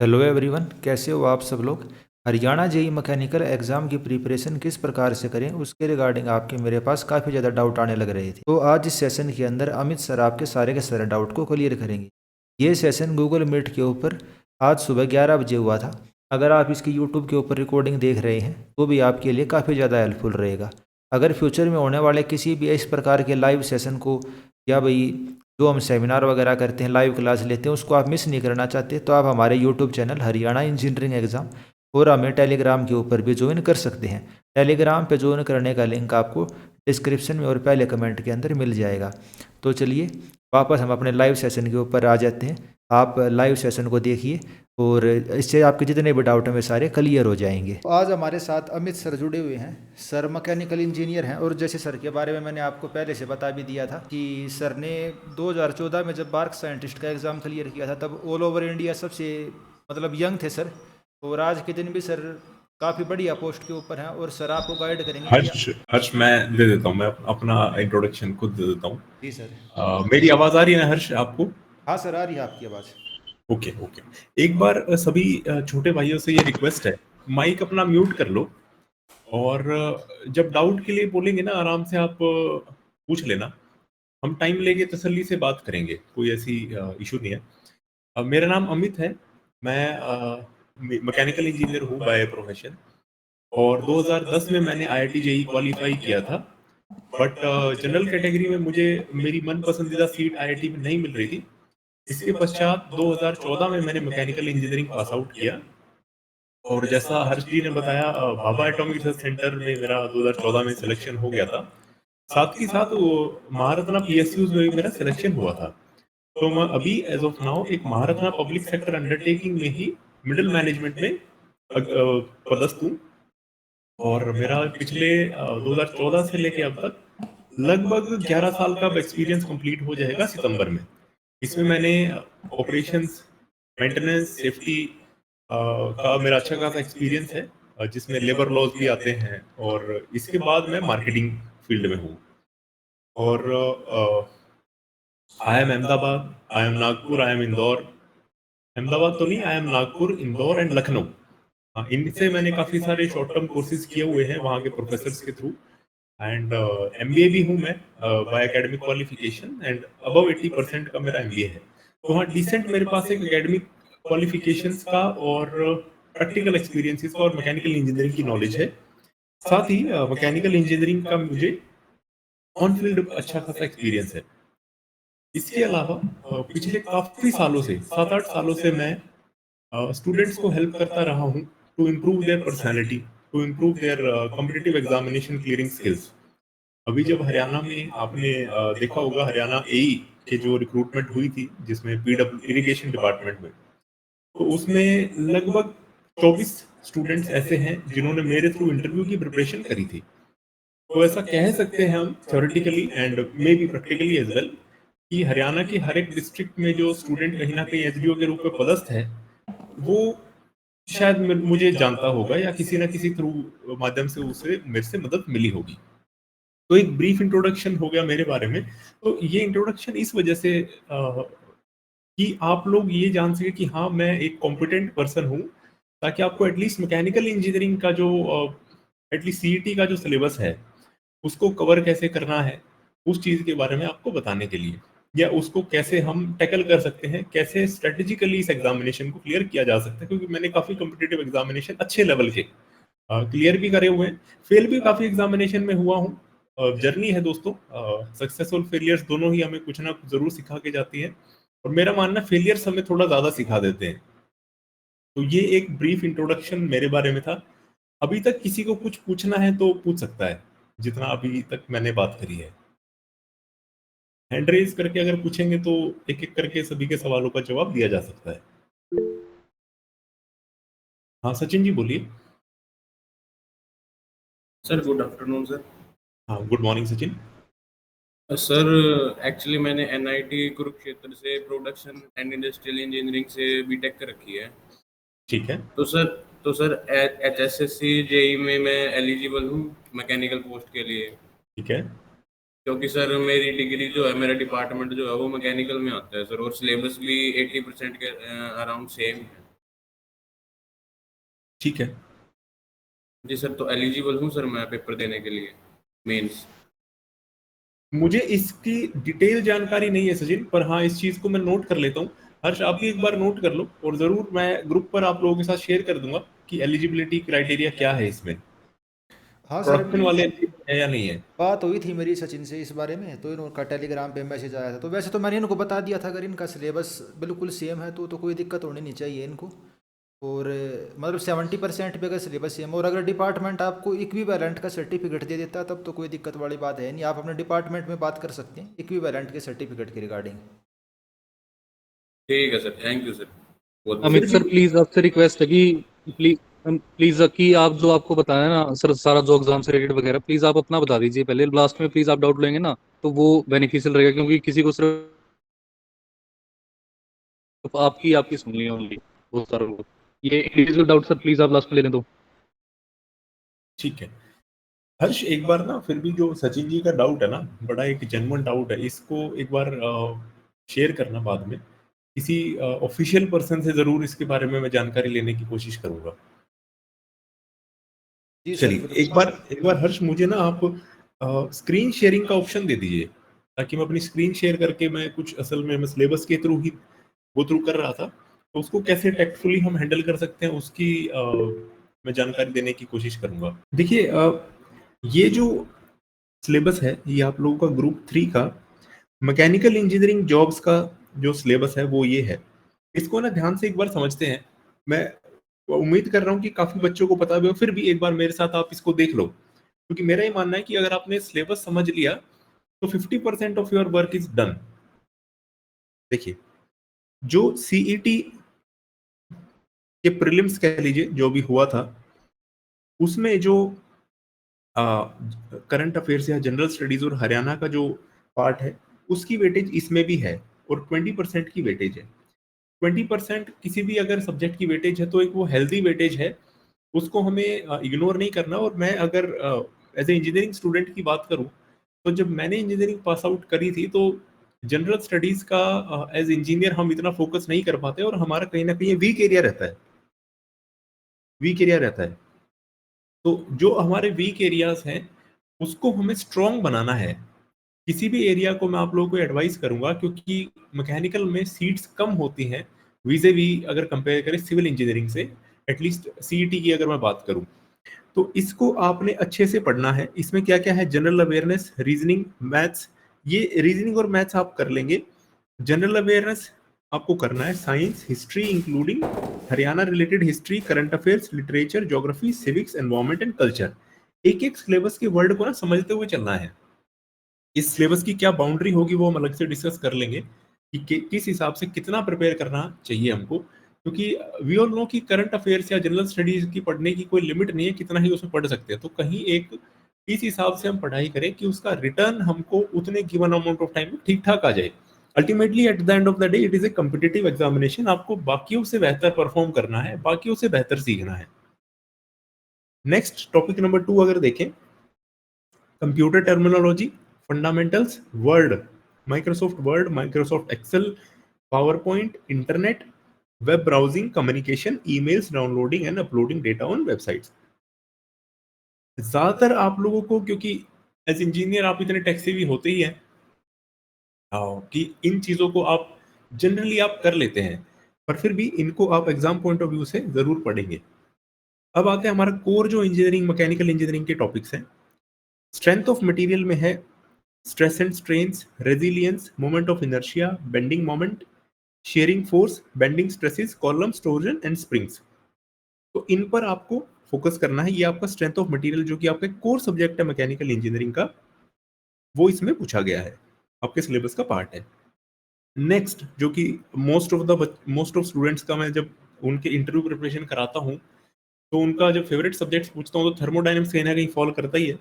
Hello everyone, कैसे हो आप सब लोग। हरियाणा जेई मैकेनिकल एग्ज़ाम की प्रिपरेशन किस प्रकार से करें उसके रिगार्डिंग आपके मेरे पास काफ़ी ज़्यादा डाउट आने लग रहे थे। तो आज इस सेशन के अंदर अमित सर आपके सारे के सारे डाउट को क्लियर करेंगे। ये सेशन गूगल मीट के ऊपर आज सुबह 11 बजे हुआ था। अगर आप इसकी यूट्यूब के ऊपर रिकॉर्डिंग देख रहे हैं तो भी आपके लिए काफ़ी ज़्यादा हेल्पफुल रहेगा। अगर फ्यूचर में होने वाले किसी भी इस प्रकार के लाइव सेशन को या भाई जो हम सेमिनार वगैरह करते हैं, लाइव क्लास लेते हैं, उसको आप मिस नहीं करना चाहते तो आप हमारे YouTube channel Haryana engineering exam और हमें टेलीग्राम के ऊपर भी ज्वाइन कर सकते हैं। टेलीग्राम पे ज्वाइन करने का लिंक आपको डिस्क्रिप्शन में और पहले कमेंट के अंदर मिल जाएगा। तो चलिए वापस हम अपने लाइव सेशन के ऊपर आ जाते हैं। आप लाइव सेशन को देखिए और इससे आपके जितने भी डाउट हैं वे सारे क्लियर हो जाएंगे। तो आज हमारे साथ अमित सर जुड़े हुए हैं। सर मैकेनिकल इंजीनियर हैं और जैसे सर के बारे में मैंने आपको पहले से बता भी दिया था कि सर ने 2014 में जब बार्क साइंटिस्ट का एग्ज़ाम क्लियर किया था तब ऑल ओवर इंडिया सबसे मतलब यंग थे सर। और आज के दिन भी सर काफ़ी बढ़िया पोस्ट के ऊपर हैं और सर आपको गाइड करेंगे कि हर्ष हर्ष मैं दे देता हूँ। मैं अपना इंट्रोडक्शन खुद दे देता हूँ। जी सर। मेरी आवाज आ रही है ना हर्ष आपको? हाँ सर, आ रही है आपकी आवाज़। Okay okay. एक बार सभी छोटे भाइयों से ये रिक्वेस्ट है, माइक अपना म्यूट कर लो और जब डाउट के लिए बोलेंगे ना आराम से आप पूछ लेना। हम टाइम लेके तसल्ली से बात करेंगे, कोई ऐसी इशू नहीं है। मेरा नाम अमित है। मैं मैकेनिकल इंजीनियर हूँ बाय प्रोफेशन और 2010 में मैंने आईआईटी जेईई क्वालिफाई किया था। बट जनरल कैटेगरी में मुझे मेरी मन पसंदीदा सीट आईआईटी में नहीं मिल रही थी। इसके पश्चात 2014 में मैंने मैकेनिकल इंजीनियरिंग पास आउट किया और जैसा हर्ष जी ने बताया भाभा एटॉमिक रिसर्च सेंटर में मेरा 2014 में सिलेक्शन हो गया था। साथ ही साथ वो महारत्ना पीएसयूज में भी मेरा सिलेक्शन हुआ था। तो मैं अभी एज ऑफ नाउ एक महारत्ना पब्लिक सेक्टर अंडरटेकिंग में ही मिडिल मैनेजमेंट में पदस्थ हूँ और मेरा पिछले 2014 से लेके अब तक लगभग 11 साल का एक्सपीरियंस कंप्लीट हो जाएगा सितंबर में। इसमें मैंने ऑपरेशंस, मेंटेनेंस, सेफ्टी का मेरा अच्छा खासा एक्सपीरियंस है, जिसमें लेबर लॉज भी आते हैं और इसके बाद मैं मार्केटिंग फील्ड में हूँ। और I am Ahmedabad, I am Nagpur, I am Indore. Ahmedabad तो नहीं, I am Nagpur, Indore and Lucknow. हाँ, इनसे मैंने काफ़ी सारे शॉर्ट टर्म कोर्सेज किए हुए हैं वहाँ के प्रोफेसर्स के थ्रू। एंड एमबीए भी हूँ मैं by academic qualification and above 80% का मेरा एमबीए है। तो हाँ, डिसेंट मेरे पास एक एकेडमिक क्वालिफिकेशंस का और प्रैक्टिकल एक्सपीरियंसेस का और मैकेनिकल इंजीनियरिंग की नॉलेज है। साथ ही मैकेनिकल इंजीनियरिंग का मुझे ऑन फील्ड अच्छा खासा एक्सपीरियंस है। इसके अलावा पिछले काफ़ी सालों से 7-8 सालों से मैं स्टूडेंट्स को हेल्प करता रहा हूँ to improve their personality, to improve their competitive examination clearing skills. अभी जब हरियाणा में आपने देखा होगा, हरियाणा एई के जो रिक्रूटमेंट हुई थी जिसमें पीडब्ल्यू इरिगेशन डिपार्टमेंट में, तो उसमें लगभग 24 स्टूडेंट्स ऐसे हैं जिन्होंने मेरे थ्रू इंटरव्यू की प्रिपरेशन करी थी। तो ऐसा कह सकते हैं हम theoretically and maybe practically as well कि हरियाणा की हर एक डिस्ट्रिक्ट में जो स्टूडेंट कहीं ना कहीं एसडीओ के रूप में पदस्थ है, वो शायद मुझे जानता होगा या किसी ना किसी थ्रू माध्यम से उसे मेरे से मदद मिली होगी। तो एक ब्रीफ इंट्रोडक्शन हो गया मेरे बारे में। तो ये इंट्रोडक्शन इस वजह से कि आप लोग ये जान सके कि हाँ, मैं एक कॉम्पिटेंट पर्सन हूँ, ताकि आपको एटलीस्ट मैकेनिकल इंजीनियरिंग का जो एटलीस्ट सीईटी का जो सिलेबस है उसको कवर कैसे करना है, उस चीज़ के बारे में आपको बताने के लिए, या उसको कैसे हम टैकल कर सकते हैं, कैसे स्ट्रेटेजिकली इस एग्जामिनेशन को क्लियर किया जा सकता है। क्योंकि मैंने काफ़ी कॉम्पिटिटिव एग्जामिनेशन अच्छे लेवल के क्लियर भी करे हुए हैं, फेल भी काफ़ी एग्जामिनेशन में हुआ हूँ। जर्नी है दोस्तों, सक्सेस और फेलियर्स दोनों ही हमें कुछ ना कुछ ज़रूर सिखा के जाती है और मेरा मानना फेलियर्स हमें थोड़ा ज़्यादा सिखा देते हैं। तो ये एक ब्रीफ इंट्रोडक्शन मेरे बारे में था। अभी तक किसी को कुछ पूछना है तो पूछ सकता है, जितना अभी तक मैंने बात करी है। हैंड रेज करके अगर पूछेंगे तो एक एक करके सभी के सवालों का जवाब दिया जा सकता है। हाँ सचिन जी बोलिए। Sir good afternoon sir. हाँ good morning Sachin. Sir actually मैंने एनआईटी कुरुक्षेत्र से प्रोडक्शन एंड इंडस्ट्रियल इंजीनियरिंग से बीटेक कर रखी है। ठीक है। तो सर एचएसएससी जेई में मैं एलिजिबल हूँ मैकेनिकल पोस्ट के लिए, ठीक है। क्योंकि सर मेरी डिग्री जो है, मेरा डिपार्टमेंट जो है वो मैकेनिकल में आता है सर, और सिलेबस भी 80% के अराउंड सेम है। ठीक है। जी सर, तो एलिजिबल हूँ सर मैं पेपर देने के लिए मेंस? मुझे इसकी डिटेल जानकारी नहीं है सचिन, पर हाँ इस चीज को मैं नोट कर लेता हूँ। हर्ष आप भी एक बार नोट कर लो, और जरूर मैं ग्रुप पर आप लोगों के साथ शेयर कर दूंगा कि एलिजिबिलिटी क्राइटेरिया क्या है इसमें, हाँ सर, प्रोडक्शन वाले है या नहीं है। बात हुई थी मेरी सचिन से इस बारे में, तो इनका टेलीग्राम पे मैसेज आया था। तो वैसे तो मैंने इनको बता दिया था, अगर इनका सिलेबस बिल्कुल सेम है तो कोई दिक्कत होनी नहीं चाहिए इनको। और मतलब 70% पे अगर सिलेबस सेम, और अगर डिपार्टमेंट आपको इक्विवेलेंट का सर्टिफिकेट दे देता है तब तो कोई दिक्कत वाली बात है नहीं। आप अपने डिपार्टमेंट में बात कर सकते हैं इक्विवेलेंट के सर्टिफिकेट के रिगार्डिंग। ठीक है सर, थैंक यू सर, बहुत बहुत फिर अमित भी सर प्लीज आपसे रिक्वेस्ट है कि प्लीज प्लीज कि आप जो आपको बताया ना सर, सारा जो एग्जाम से रिलेटेड वगैरह, प्लीज आप अपना बता दीजिए पहले, लास्ट में प्लीज आप डाउट लेंगे ना तो वो बेनिफिशियल रहेगा, क्योंकि किसी को सिर्फ आपकी आपकी सुननी है ओनली, बहुत सारे लोग। ये इंडिविजुअल डाउट सर प्लीज आप लास्ट में ले लें तो। ठीक है। हर्ष एक बार ना फिर भी जो सचिन जी का डाउट है ना, बड़ा एक जेन्युइन डाउट है, इसको एक बार शेयर करना बाद में किसी ऑफिशियल पर्सन से, जरूर इसके बारे में मैं जानकारी लेने की कोशिश करूंगा। जी सर, चलिए बिल्कुल। एक बार हर्ष मुझे ना आप स्क्रीन शेयरिंग का ऑप्शन दे दीजिए, ताकि मैं अपनी स्क्रीन शेयर करके, मैं कुछ असल में मैं सिलेबस के थ्रू ही गो थ्रू कर रहा था, तो उसको कैसे टैक्टफुली हम हैंडल कर सकते हैं उसकी मैं जानकारी देने की कोशिश करूंगा। देखिए ये जो सिलेबस है ये आप लोगों का ग्रुप 3 का मैकेनिकल इंजीनियरिंग जॉब्स का जो सिलेबस है वो ये है। इसको ना ध्यान से एक बार समझते हैं। मैं उम्मीद कर रहा हूँ कि काफी बच्चों को पता भी हो, फिर भी एक बार मेरे साथ आप इसको देख लो, क्योंकि मेरा ये मानना है कि अगर आपने सिलेबस समझ लिया तो 50% of your work is done. देखिए, जो सीईटी के प्रीलिम्स कह लीजिए जो भी हुआ था, उसमें जो करंट अफेयर्स या जनरल स्टडीज और हरियाणा का जो पार्ट है, उसकी वेटेज इसमें भी है, और 20% की वेटेज है। 20% किसी भी अगर सब्जेक्ट की वेटेज है तो एक वो हेल्दी वेटेज है, उसको हमें इग्नोर नहीं करना। और मैं अगर एज ए इंजीनियरिंग स्टूडेंट की बात करूं, तो जब मैंने इंजीनियरिंग पास आउट करी थी तो जनरल स्टडीज का एज इंजीनियर हम इतना फोकस नहीं कर पाते, और हमारा कहीं ना कहीं वीक एरिया रहता है, वीक एरिया रहता है। तो जो हमारे वीक एरियाज हैं उसको हमें स्ट्रॉन्ग बनाना है। किसी भी एरिया को मैं आप लोगों को एडवाइस करूंगा, क्योंकि मैकेनिकल में सीट्स कम होती हैं वीजे वी, अगर कंपेयर करें सिविल इंजीनियरिंग से, एटलीस्ट सीईटी की अगर मैं बात करूं, तो इसको आपने अच्छे से पढ़ना है। इसमें क्या क्या है, जनरल अवेयरनेस, रीजनिंग, मैथ्स। ये रीजनिंग और मैथ्स आप कर लेंगे। जनरल अवेयरनेस आपको करना है, science, history including Haryana related history, current affairs, literature, geography, civics, environment and culture. एक एक सिलेबस के वर्ड को ना समझते हुए चलना है। इस सिलेबस की क्या बाउंड्री होगी वो हम अलग से डिस्कस कर लेंगे कि किस हिसाब से कितना प्रिपेयर करना चाहिए हमको, क्योंकि वी ऑल नो कि करंट अफेयर्स या जनरल स्टडीज की पढ़ने की कोई लिमिट नहीं है, कितना ही उसमें पढ़ सकते हैं। तो कहीं एक इस हिसाब से हम पढ़ाई करें कि उसका रिटर्न हमको उतने गिवन अमाउंट ऑफ टाइम में ठीक ठाक आ जाए। Ultimately at the end of the day it is a competitive examination. आपको बाकियों से बेहतर परफॉर्म करना है, बाकियों से बेहतर सीखना है। नेक्स्ट टॉपिक नंबर 2 अगर देखें, computer terminology, fundamentals, Word, Microsoft Word, Microsoft Excel, PowerPoint, internet, web browsing, communication, emails, downloading and uploading data on websites. ज्यादातर आप लोगों को, क्योंकि एज इंजीनियर आप इतने टेक सेवी होते ही हैं कि इन चीजों को आप जनरली आप कर लेते हैं, पर फिर भी इनको आप एग्जाम पॉइंट ऑफ व्यू से जरूर पढ़ेंगे। अब आते हैं हमारा कोर जो इंजीनियरिंग, मैकेनिकल इंजीनियरिंग के टॉपिक्स हैं। स्ट्रेंथ ऑफ मटेरियल में है stress and strains, resilience, moment of inertia, bending moment, sharing force, bending stresses, columns, Trojan and springs. तो इन पर आपको फोकस करना है। ये आपका स्ट्रेंथ ऑफ मटेरियल जो कि आपका कोर सब्जेक्ट है मैकेनिकल इंजीनियरिंग का, वो इसमें पूछा गया है, आपके सिलेबस का पार्ट है। नेक्स्ट जो कि मोस्ट ऑफ स्टूडेंट्स का, मैं जब उनके इंटरव्यू प्रिपरेशन कराता हूँ तो उनका जब फेवरेट सब्जेक्ट्स पूछता हूँ तो थर्मोडायनेमिक्स कहीं ना कहीं फॉलो करता ही है।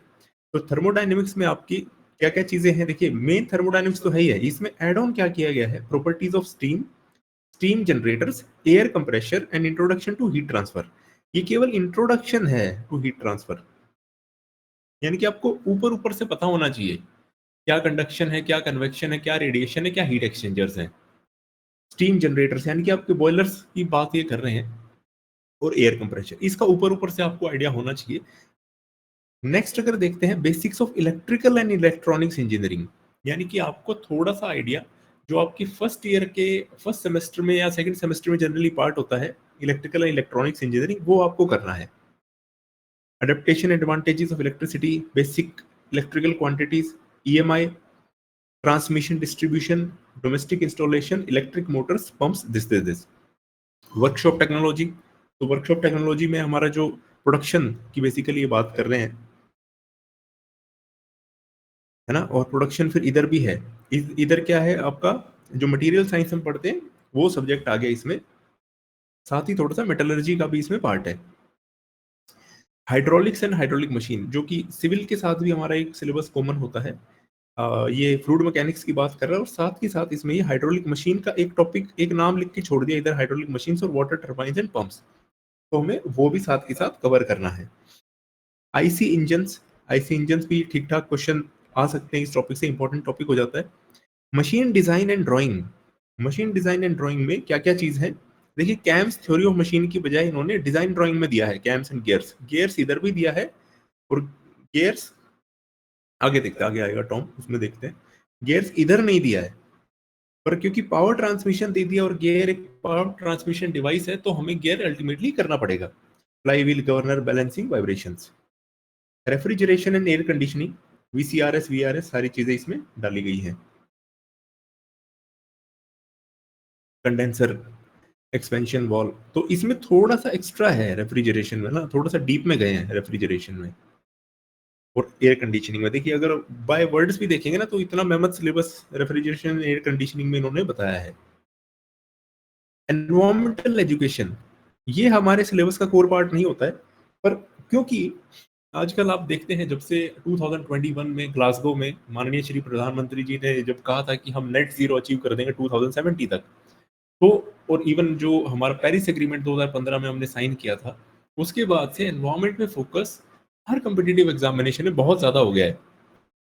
तो थर्मोडायनेमिक्स में आपकी क्या क्या चीजें हैं, देखिए मेन थर्मोडायनेमिक्स तो है ही है, इसमें एड ऑन क्या किया गया है, properties of steam, steam generators, air compressor and introduction to heat transfer. ये केवल इंट्रोडक्शन है टू हीट ट्रांसफर, यानी कि आपको ऊपर ऊपर से पता होना चाहिए क्या कंडक्शन है, क्या कन्वेक्शन है, क्या रेडिएशन है, क्या हीट एक्सचेंजर्स हैं। स्टीम जनरेटर्स यानी कि आपके बॉयलर्स की बात ये कर रहे हैं। और एयर कंप्रेशर। इसका ऊपर ऊपर से आपको आइडिया होना चाहिए। नेक्स्ट अगर देखते हैं basics of electrical and electronics engineering, यानी कि आपको थोड़ा सा आइडिया जो आपकी फर्स्ट ईयर के फर्स्ट सेमेस्टर में या सेकंड सेमेस्टर में जनरली पार्ट होता है इलेक्ट्रिकल एंड इलेक्ट्रॉनिक्स इंजीनियरिंग, वो आपको करना है। Adaptation advantages of electricity, basic electrical quantities, EMI, transmission distribution, domestic installation, electric Motors, pumps, this. Workshop technology, तो वर्कशॉप टेक्नोलॉजी में हमारा जो प्रोडक्शन की बेसिकली ये बात कर रहे हैं, है ना। और प्रोडक्शन फिर इधर भी है, इधर क्या है आपका जो मटेरियल साइंस हम पढ़ते हैं वो सब्जेक्ट आ गया इसमें, साथ ही थोड़ा सा मेटलर्जी का भी इसमें पार्ट है। हाइड्रोलिक्स एंड हाइड्रोलिक मशीन, जो कि सिविल के साथ भी हमारा एक सिलेबस कॉमन होता है। ये फ्लूइड मैकेनिक्स की बात कर रहा है और साथ ही साथ इसमें ये हाइड्रोलिक मशीन का एक टॉपिक, एक नाम लिख के छोड़ दिया इधर, हाइड्रोलिक मशीन्स और वाटर टर्बाइंस एंड पंप्स, तो हमें वो भी साथ के साथ कवर करना है। आईसी इंजन्स भी ठीक ठाक क्वेश्चन आ सकते हैं इस टॉपिक से, इंपॉर्टेंट टॉपिक हो जाता है। Machine design and drawing, machine design and drawing में क्या क्या चीज है, देखिए कैम्स थ्योरी ऑफ मशीन की बजाय इन्होंने डिजाइन ड्राइंग में दिया है कैम्स एंड गियर्स, गियर्स इधर भी दिया है और गियर्स आगे देखते, आगे आएगा टॉम उसमें देखते हैं, गियर्स इधर नहीं दिया है, पर क्योंकि पावर ट्रांसमिशन दे दिया और गियर एक पावर ट्रांसमिशन डिवाइस है तो हमें गियर अल्टीमेटली करना पड़ेगा। Flywheel, governor, balancing, vibrations, refrigeration and air conditioning, VCRS, VRS, सारी चीजें इसमें डाली गई हैं। कंडेंसर, एक्सपेंशन वॉल्व, तो इसमें थोड़ा सा एक्स्ट्रा है रेफ्रिजरेशन में ना, थोड़ा सा डीप में गए हैं रेफ्रिजरेशन में और एयर कंडीशनिंग में। देखिए अगर बाय वर्ड्स भी देखेंगे ना तो इतना मेहनत सिलेबस रेफ्रिजरेशन एयर कंडीशनिंग में इन्होंने बताया है। एनवायरमेंटल एजुकेशन, ये हमारे सिलेबस का कोर पार्ट नहीं होता है, पर क्योंकि आजकल आप देखते हैं जब से 2021 में ग्लासगो में माननीय श्री प्रधानमंत्री जी ने जब कहा था कि हम नेट जीरो अचीव कर देंगे 2070 तक, तो और इवन जो हमारा पेरिस एग्रीमेंट 2015 में हमने साइन किया था, उसके बाद से एनवायरमेंट में फोकस हर कम्पिटिटिव एग्जामिनेशन में बहुत ज्यादा हो गया है।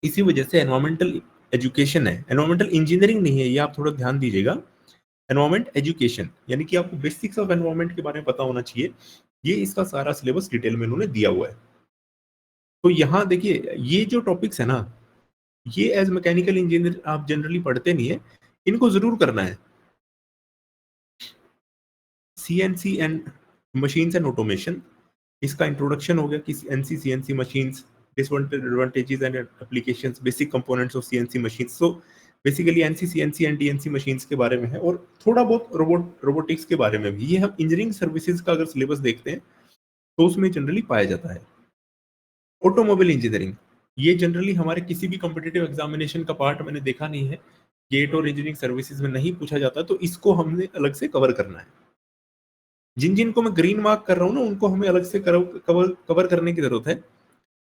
इसी वजह से एनवायरमेंटल एजुकेशन है, एनवायरमेंटल इंजीनियरिंग नहीं है, ये आप थोड़ा ध्यान दीजिएगा। एनवायरमेंट एजुकेशन यानी कि आपको बेसिक्स ऑफ एनवायरमेंट के बारे में पता होना चाहिए, ये इसका सारा सिलेबस डिटेल में इन्होंने दिया हुआ है। तो यहाँ देखिए ये जो टॉपिक्स है ना, ये एज मैकेनिकल इंजीनियर आप जनरली पढ़ते नहीं है, इनको जरूर करना है। CNC and machines and automation, इसका इंट्रोडक्शन हो गया कि NC CNC machines, disadvantages and applications, basic components of CNC machines. So basically NC CNC and DNC machines के बारे में है और थोड़ा बहुत रोबोटिक्स के बारे में भी। ये हम इंजीनियरिंग सर्विसेज का अगर सिलेबस देखते हैं तो उसमें जनरली पाया जाता है। ऑटोमोबाइल इंजीनियरिंग, ये जनरली हमारे किसी भी कॉम्पिटिटिव एग्जामिनेशन का पार्ट मैंने देखा नहीं है, गेट और इंजीनियरिंग सर्विसेज में नहीं पूछा जाता, तो इसको हमने अलग से कवर करना है। जिन जिन को मैं ग्रीन मार्क कर रहा हूँ ना, उनको हमें अलग से कवर करने की जरूरत है।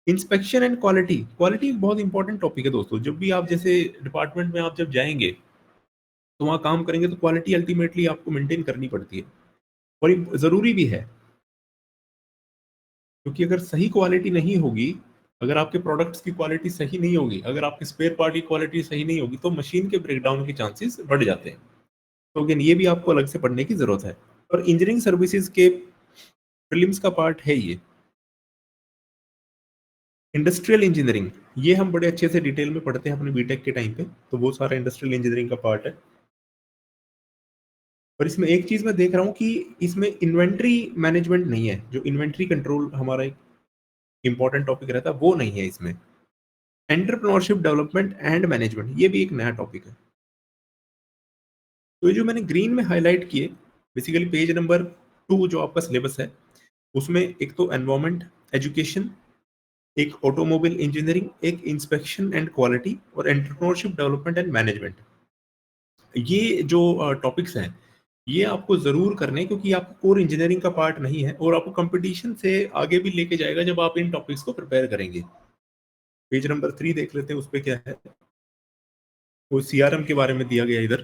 इंस्पेक्शन एंड क्वालिटी, क्वालिटी एक बहुत इंपॉर्टेंट टॉपिक है दोस्तों। जब भी आप जैसे डिपार्टमेंट में आप जब जाएंगे तो वहाँ काम करेंगे तो क्वालिटी अल्टीमेटली आपको मेंटेन करनी पड़ती है और ये जरूरी भी है, क्योंकि अगर सही क्वालिटी नहीं होगी, अगर आपके प्रोडक्ट्स की क्वालिटी सही नहीं होगी, अगर आपके स्पेयर पार्ट की क्वालिटी सही नहीं होगी, तो मशीन के ब्रेकडाउन के चांसेस बढ़ जाते हैं। तो अगेन ये भी आपको अलग से पढ़ने की जरूरत है और इंजीनियरिंग सर्विसेज के प्रीलिम्स का पार्ट है ये। इंडस्ट्रियल इंजीनियरिंग, ये हम बड़े अच्छे से डिटेल में पढ़ते हैं अपने बीटेक के टाइम पे, तो वो सारा इंडस्ट्रियल इंजीनियरिंग का पार्ट है। पर इसमें एक चीज मैं देख रहा हूँ कि इसमें इन्वेंट्री मैनेजमेंट नहीं है, जो इन्वेंट्री कंट्रोल हमारा एक इंपॉर्टेंट टॉपिक रहता है वो नहीं है इसमें। एंटरप्रेन्योरशिप डेवलपमेंट एंड मैनेजमेंट, ये भी एक नया टॉपिक है। तो ये जो मैंने ग्रीन में हाईलाइट किए, बेसिकली पेज नंबर 2 जो आपका सिलेबस है, उसमें एक तो एनवायरमेंट एजुकेशन, एक ऑटोमोबाइल इंजीनियरिंग, एक इंस्पेक्शन एंड क्वालिटी और एंटरप्रेन्योरशिप डेवलपमेंट एंड मैनेजमेंट। ये जो टॉपिक्स हैं ये आपको जरूर करने हैं, क्योंकि आपका कोर इंजीनियरिंग का पार्ट नहीं है और आपको कंपटीशन से आगे भी लेके जाएगा जब आप इन टॉपिक्स को प्रिपेयर करेंगे। पेज नंबर 3 देख लेते हैं, उस पर क्या है, वो सीआरएम के बारे में दिया गया इधर।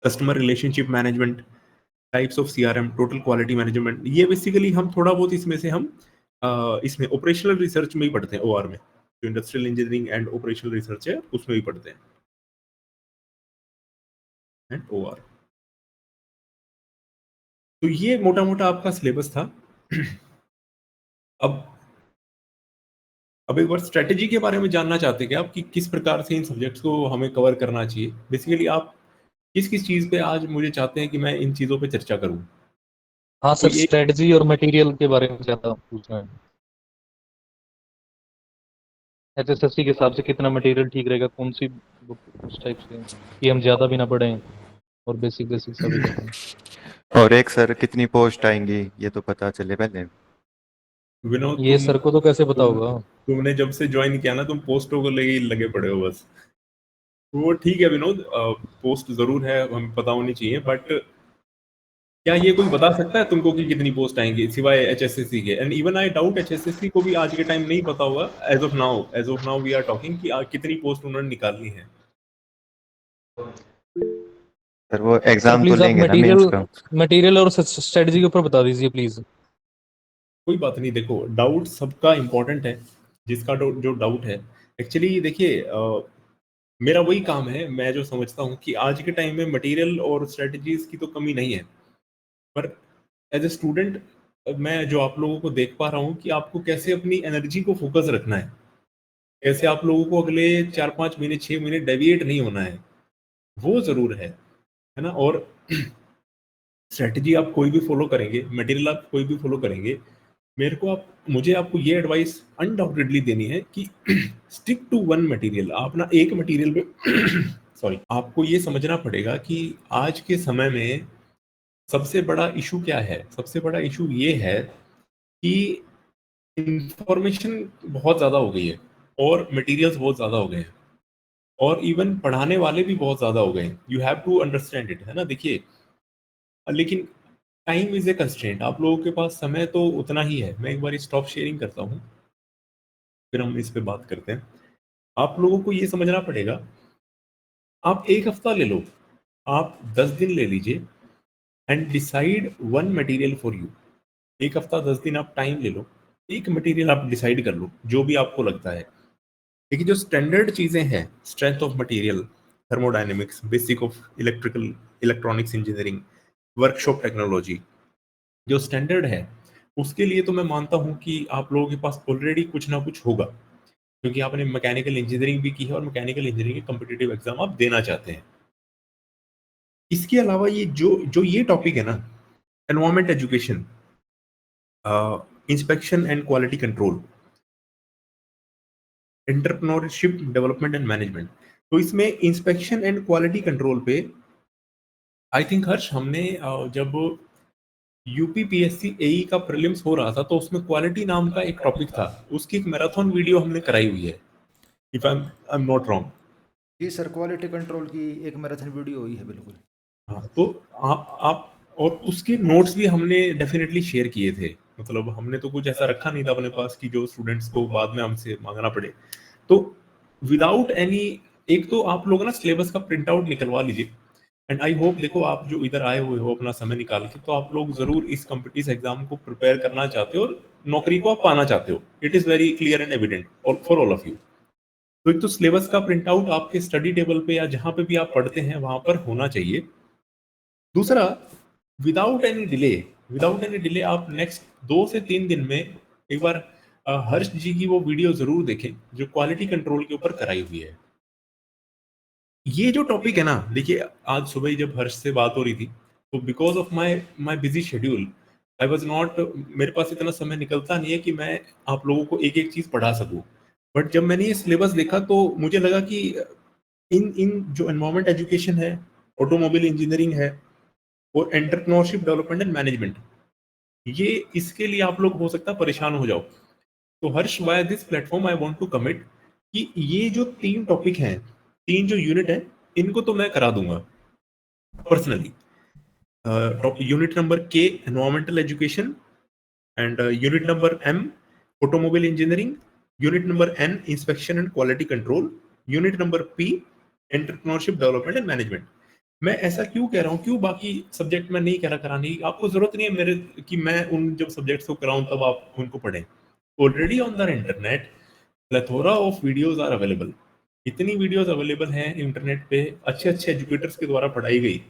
Customer relationship management, types of CRM, total quality management, ये बेसिकली हम थोड़ा बहुत इसमें से हम इसमें ऑपरेशनल रिसर्च में ही पढ़ते हैं, ओआर में जो industrial engineering and operational research है उसमें भी पढ़ते हैं, एंड ओआर। तो ये मोटा मोटा आपका सिलेबस था। अब एक बार स्ट्रेटेजी के बारे में जानना चाहते हैं क्या आप, कि किस प्रकार से इन सब्जेक्ट्स को हमें कवर करना चाहिए। बेसिकली आप किस किस चीज़ पे आज मुझे चाहते हैं कि मैं इन चीज़ों पे चर्चा करूं। हाँ सर, कोई एक स्ट्रेटजी और मटेरियल के बारे में ज़्यादा पूछना है। एचएसएससी के हिसाब से कितना मटेरियल ठीक रहेगा, कौन सी बुक उस टाइप से कि हम ज़्यादा भी ना पढ़ें और बेसिक बेसिक सभी कर लें। और एक सर कितनी पोस्ट आएंगी ये तो पता चले पहले। विनोद, ये सर को तो कैसे पता होगा। तुमने जब से ज्वाइन किया ना, तुम पोस्टों को लेके ही लगे पड़े हो बस। वो ठीक है विनोद, पोस्ट जरूर है, हमें पता होनी चाहिए, बट क्या ये कोई बता सकता है तुमको कि कितनी पोस्ट आएंगी सिवाय एचएसएससी के। And even I doubt HSSC को भी आज के टाइम नहीं पता होगा। As of now we are talking कि कितनी पोस्ट उन्होंने निकालनी है। सर वो सर एग्जाम तो प्लीज आप लेंगे ना मेंस का। मटेरियल और स्ट्रेटजी के ऊपर बता दीजिए प्लीज। कोई बात नहीं, देखो डाउट सबका इम्पोर्टेंट है। जिसका जो डाउट है, एक्चुअली देखिए, मेरा वही काम है। मैं जो समझता हूँ कि आज के टाइम में मटेरियल और स्ट्रेटजीज की तो कमी नहीं है, पर एज ए स्टूडेंट मैं जो आप लोगों को देख पा रहा हूँ कि आपको कैसे अपनी एनर्जी को फोकस रखना है, कैसे आप लोगों को अगले 4-5 महीने 6 महीने डेविएट नहीं होना है, वो जरूर है ना। और स्ट्रेटजी आप कोई भी फॉलो करेंगे, मटेरियल आप कोई भी फॉलो करेंगे, मुझे आपको ये एडवाइस अनडाउटेडली देनी है कि स्टिक टू वन मटेरियल। आप ना एक मटेरियल पे सॉरी, आपको ये समझना पड़ेगा कि आज के समय में सबसे बड़ा इशू क्या है। सबसे बड़ा इशू ये है कि इंफॉर्मेशन बहुत ज़्यादा हो गई है और मटेरियल्स बहुत ज़्यादा हो गए हैं, और इवन पढ़ाने वाले भी बहुत ज़्यादा हो गए हैं। You have to understand it, है ना। देखिए, लेकिन टाइम इज ए कंस्ट्रेंट। आप लोगों के पास समय तो उतना ही है। मैं एक बार स्टॉप शेयरिंग करता हूँ, फिर हम इस पे बात करते हैं। आप लोगों को ये समझना पड़ेगा, आप एक हफ्ता ले लो, आप 10 दिन ले लीजिए, and decide one material for you. एक हफ्ता 10 दिन आप टाइम ले लो, एक मटेरियल आप डिसाइड कर लो जो भी आपको लगता है। लेकिन जो स्टैंडर्ड चीज़ें हैं, strength of material, thermodynamics, basic of electronics engineering, workshop technology, जो स्टैंडर्ड है, उसके लिए तो मैं मानता हूँ कि आप लोगों के पास ऑलरेडी कुछ ना कुछ होगा, क्योंकि आपने मैकेनिकल इंजीनियरिंग भी की है और मैकेनिकल इंजीनियरिंग के कम्पिटिटिव एग्जाम आप देना चाहते हैं। इसके अलावा ये जो जो ये टॉपिक है ना, environment education, inspection and quality control, entrepreneurship development and management, तो इसमें इंस्पेक्शन एंड क्वालिटी कंट्रोल पे आई थिंक हर्ष, हमने जब यूपीपीएससी एई का प्रीलिम्स हो रहा था तो उसमें क्वालिटी नाम का एक टॉपिक था, उसकी एक मैराथन वीडियो हमने कराई हुई है, if I am not wrong. जी सर, क्वालिटी कंट्रोल की एक मैराथन वीडियो हुई है बिल्कुल। हाँ, तो आप और उसके नोट्स भी हमने डेफिनेटली शेयर किए थे। मतलब हमने तो कुछ ऐसा रखा नहीं था अपने पास कि जो स्टूडेंट्स को बाद में हमसे मांगना पड़े। तो विदाउट एनी, एक तो आप लोग ना सिलेबस का प्रिंट आउट निकलवा लीजिए। एंड आई होप, देखो आप जो इधर आए हुए हो अपना समय निकाल के, तो आप लोग जरूर इस एग्जाम को प्रिपेयर करना चाहते हो और नौकरी को आप पाना चाहते हो। It is very clear and evident for all of you. तो एक तो सिलेबस का प्रिंट आउट आपके स्टडी टेबल पे या जहां पे भी आप पढ़ते हैं वहां पर होना चाहिए। दूसरा, विदाउट एनी डिले आप नेक्स्ट 2 से 3 दिन में एक बार हर्ष जी की वो वीडियो जरूर देखें जो क्वालिटी कंट्रोल के ऊपर कराई हुई है। ये जो टॉपिक है ना, देखिए आज सुबह ही जब हर्ष से बात हो रही थी, तो because of my busy schedule, I was not, मेरे पास इतना समय निकलता नहीं है कि मैं आप लोगों को एक एक चीज पढ़ा सकूं। बट जब मैंने ये सिलेबस देखा तो मुझे लगा कि इन इन जो एनवायरमेंट एजुकेशन है, ऑटोमोबाइल इंजीनियरिंग है और एंटरप्रेन्योरशिप डेवलपमेंट एंड मैनेजमेंट, ये इसके लिए आप लोग हो सकता है परेशान हो जाओ। तो Harsh, via this platform I want to commit कि ये जो 3 टॉपिक हैं, 3 जो यूनिट है, इनको तो मैं करा दूंगा personally. Unit number K environmental education, and unit number M automobile engineering, unit number N inspection and quality control, unit number P entrepreneurship development and management. मैं ऐसा क्यों कह रहा हूँ, क्यों बाकी सब्जेक्ट में नहीं कह रहा कराने की, आपको जरूरत नहीं है मेरे कि मैं उन जब सब्जेक्ट्स को कराऊं तब आप उनको पढ़ें। Already on the internet plethora of videos are available. इतनी वीडियोस अवेलेबल हैं इंटरनेट पे, अच्छे अच्छे एजुकेटर्स के द्वारा पढ़ाई गई।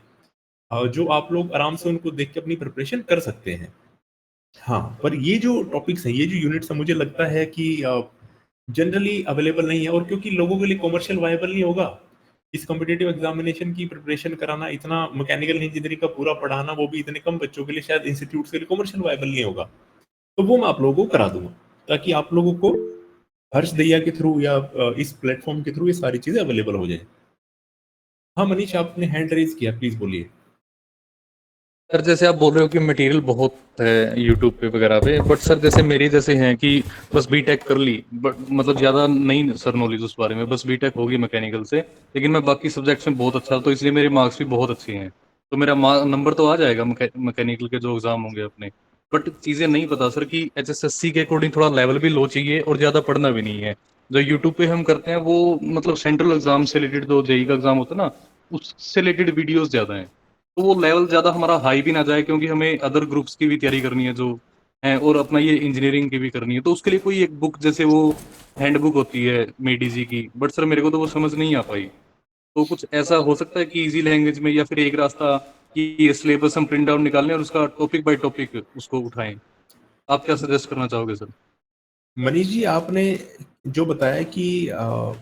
जो आप लोग आराम से उनको देख के अपनी प्रिपरेशन कर सकते हैं। हाँ, पर ये जो टॉपिक्स हैं, ये जो यूनिट्स हैं, मुझे लगता है कि जनरली अवेलेबल नहीं है, और क्योंकि लोगों के लिए कॉमर्शियल वायबल नहीं होगा इस कॉम्पिटिटिव एग्जामिनेशन की प्रिपरेशन कराना, इतना मैकेनिकल इंजीनियरिंग का पूरा पढ़ाना, वो भी इतने कम बच्चों के लिए, शायद इंस्टीट्यूट के लिए कॉमर्शियल वायबल नहीं होगा। तो वो मैं आप लोगों को करा दूंगा, ताकि आप लोगों को हर्ष दैया के थ्रू या इस प्लेटफॉर्म के थ्रू ये सारी चीजें अवेलेबल हो जाए। हाँ मनीष, आपने हैंड रेज किया, प्लीज बोलिए। सर जैसे आप बोल रहे हो कि मटेरियल बहुत है यूट्यूब पे वगैरह पे, बट सर जैसे मेरे जैसे हैं कि बस बीटेक कर ली, बट मतलब ज़्यादा नहीं सर नॉलेज उस बारे में, बस बीटेक होगी मैकेनिकल से, लेकिन मैं बाकी सब्जेक्ट्स में बहुत अच्छा, तो इसलिए मेरे मार्क्स भी बहुत अच्छे हैं, तो मेरा नंबर तो आ जाएगा मैकेनिकल के जो एग्जाम होंगे अपने। बट चीज़ें नहीं पता सर कि एचएसएससी के अकॉर्डिंग थोड़ा लेवल भी लो चाहिए और ज़्यादा पढ़ना भी नहीं है। जो यूट्यूब पे हम करते हैं वो मतलब सेंट्रल एग्जाम से रिलेटेड, जो जेई का एग्जाम होता है ना, उससे रिलेटेड वीडियोस ज़्यादा हैं, तो वो लेवल ज़्यादा हमारा हाई भी ना जाए, क्योंकि हमें अदर ग्रुप्स की भी तैयारी करनी है जो है, और अपना ये इंजीनियरिंग की भी करनी है, तो उसके लिए कोई एक बुक जैसे वो हैंड बुक होती है मेडी जी की, बट सर मेरे को तो वो समझ नहीं आ पाई। तो कुछ ऐसा हो सकता है कि इजी लैंग्वेज में, या फिर एक रास्ता कि ये सिलेबस हम प्रिंट आउट निकाल लें और उसका टॉपिक बाय टॉपिक उसको उठाएं। आप क्या सजेस्ट करना चाहोगे सर? मनीष जी, आपने जो बताया कि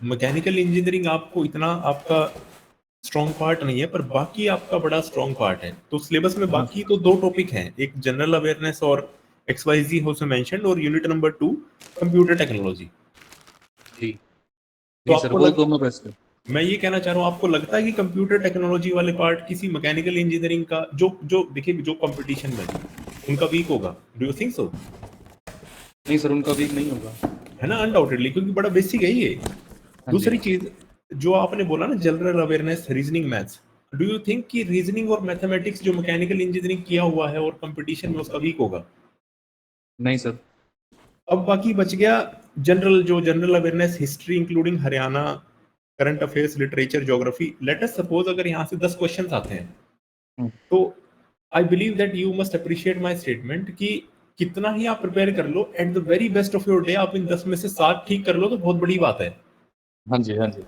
मैकेनिकल इंजीनियरिंग आपको इतना आपका स्ट्रॉन्ग पार्ट नहीं है, पर बाकी आपका बड़ा स्ट्रॉन्ग पार्ट है। तो सिलेबस में हाँ बाकी तो दो टॉपिक हैं, एक जनरल अवेयरनेस और XYZ हाउ मेंशन्ड, और यूनिट नंबर 2 कंप्यूटर टेक्नोलॉजी। जी। तो जी सर, आपको वो लग दोनों बेस्ट है। मैं ये कहना चाह रहा हूँ, आपको लगता है कि कंप्यूटर टेक्नोलॉजी वाले पार्ट किसी मैकेनिकल इंजीनियरिंग का जो जो देखिए जो कंपटीशन में उनका वीक होगा? Do you think so? नहीं सर, उनका वीक नहीं होगा। है ना, अनडाउटेडली, क्योंकि बड़ा बेसिक है ये। हाँ जी। दूसरी चीज जो आपने बोला ना, general awareness, reasoning, maths, do you think कि रीजनिंग और मैथमेटिक्स जो मैकेनिकल इंजीनियरिंग किया हुआ है और कंपटीशन में उसका वीक होगा? नहीं सर। अब बाकी बच गया जनरल, जो general awareness, history including Haryana, current affairs, literature, geography. Let us suppose अगर यहाँ से 10 क्वेश्चंस आते हैं, हम्म, तो I believe that you must appreciate my statement कि कितना ही आप प्रिपेयर कर लो, at the very best of your day आप इन 10 में से 7 ठीक कर लो तो बहुत बड़ी बात हाँ जी, हाँ जी,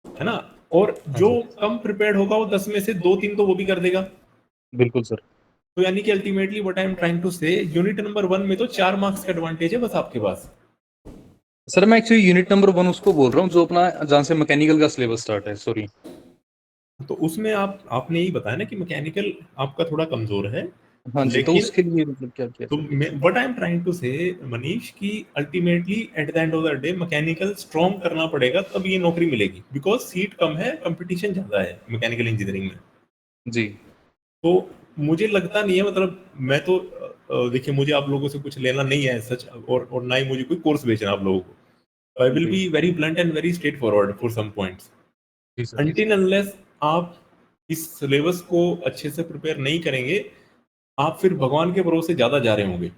है ना। और हाँ जो जी। कम प्रिपेयर्ड होगा वो 10 में से 2-3 तो वो भी कर देगा। बिल्कुल सर। तो यानी कि ultimately what I am trying to say, unit number 1 में तो 4 मार्क्स का एडवांटेज है बस आपके पास। सर मैं एक्चुअली यूनिट नंबर 1 उसको बोल रहा हूँ जो अपना जहाँ से मैकेनिकल का सिलेबस स्टार्ट है, सॉरी। तो उसमें आपने यही बताया ना कि मैकेनिकल आपका थोड़ा कमजोर है, हाँ जी, तो लेकिन उसके लिए मतलब क्या किया तो जाए? What I am trying to say Manish, कि ultimately at the end of the day mechanical strong करना पड़ेगा, तब ये नौकरी मिलेगी, बिकॉज सीट कम है, कंपटीशन ज्यादा है मैकेनिकल इंजीनियरिंग में। जी। तो मुझे लगता नहीं है, मतलब मैं तो देखिए, मुझे आप लोगों से कुछ लेना नहीं है सच, और ना ही मुझे कोई कोर्स बेचना आप लोगों को। आई विल जी। Be very blunt and very straightforward for some points. जी सर। अनटिल अनलेस आप इस सिलेबस को अच्छे से प्रिपेयर नहीं करेंगे, आप फिर भगवान के भरोसे ज्यादा जा रहे होंगे।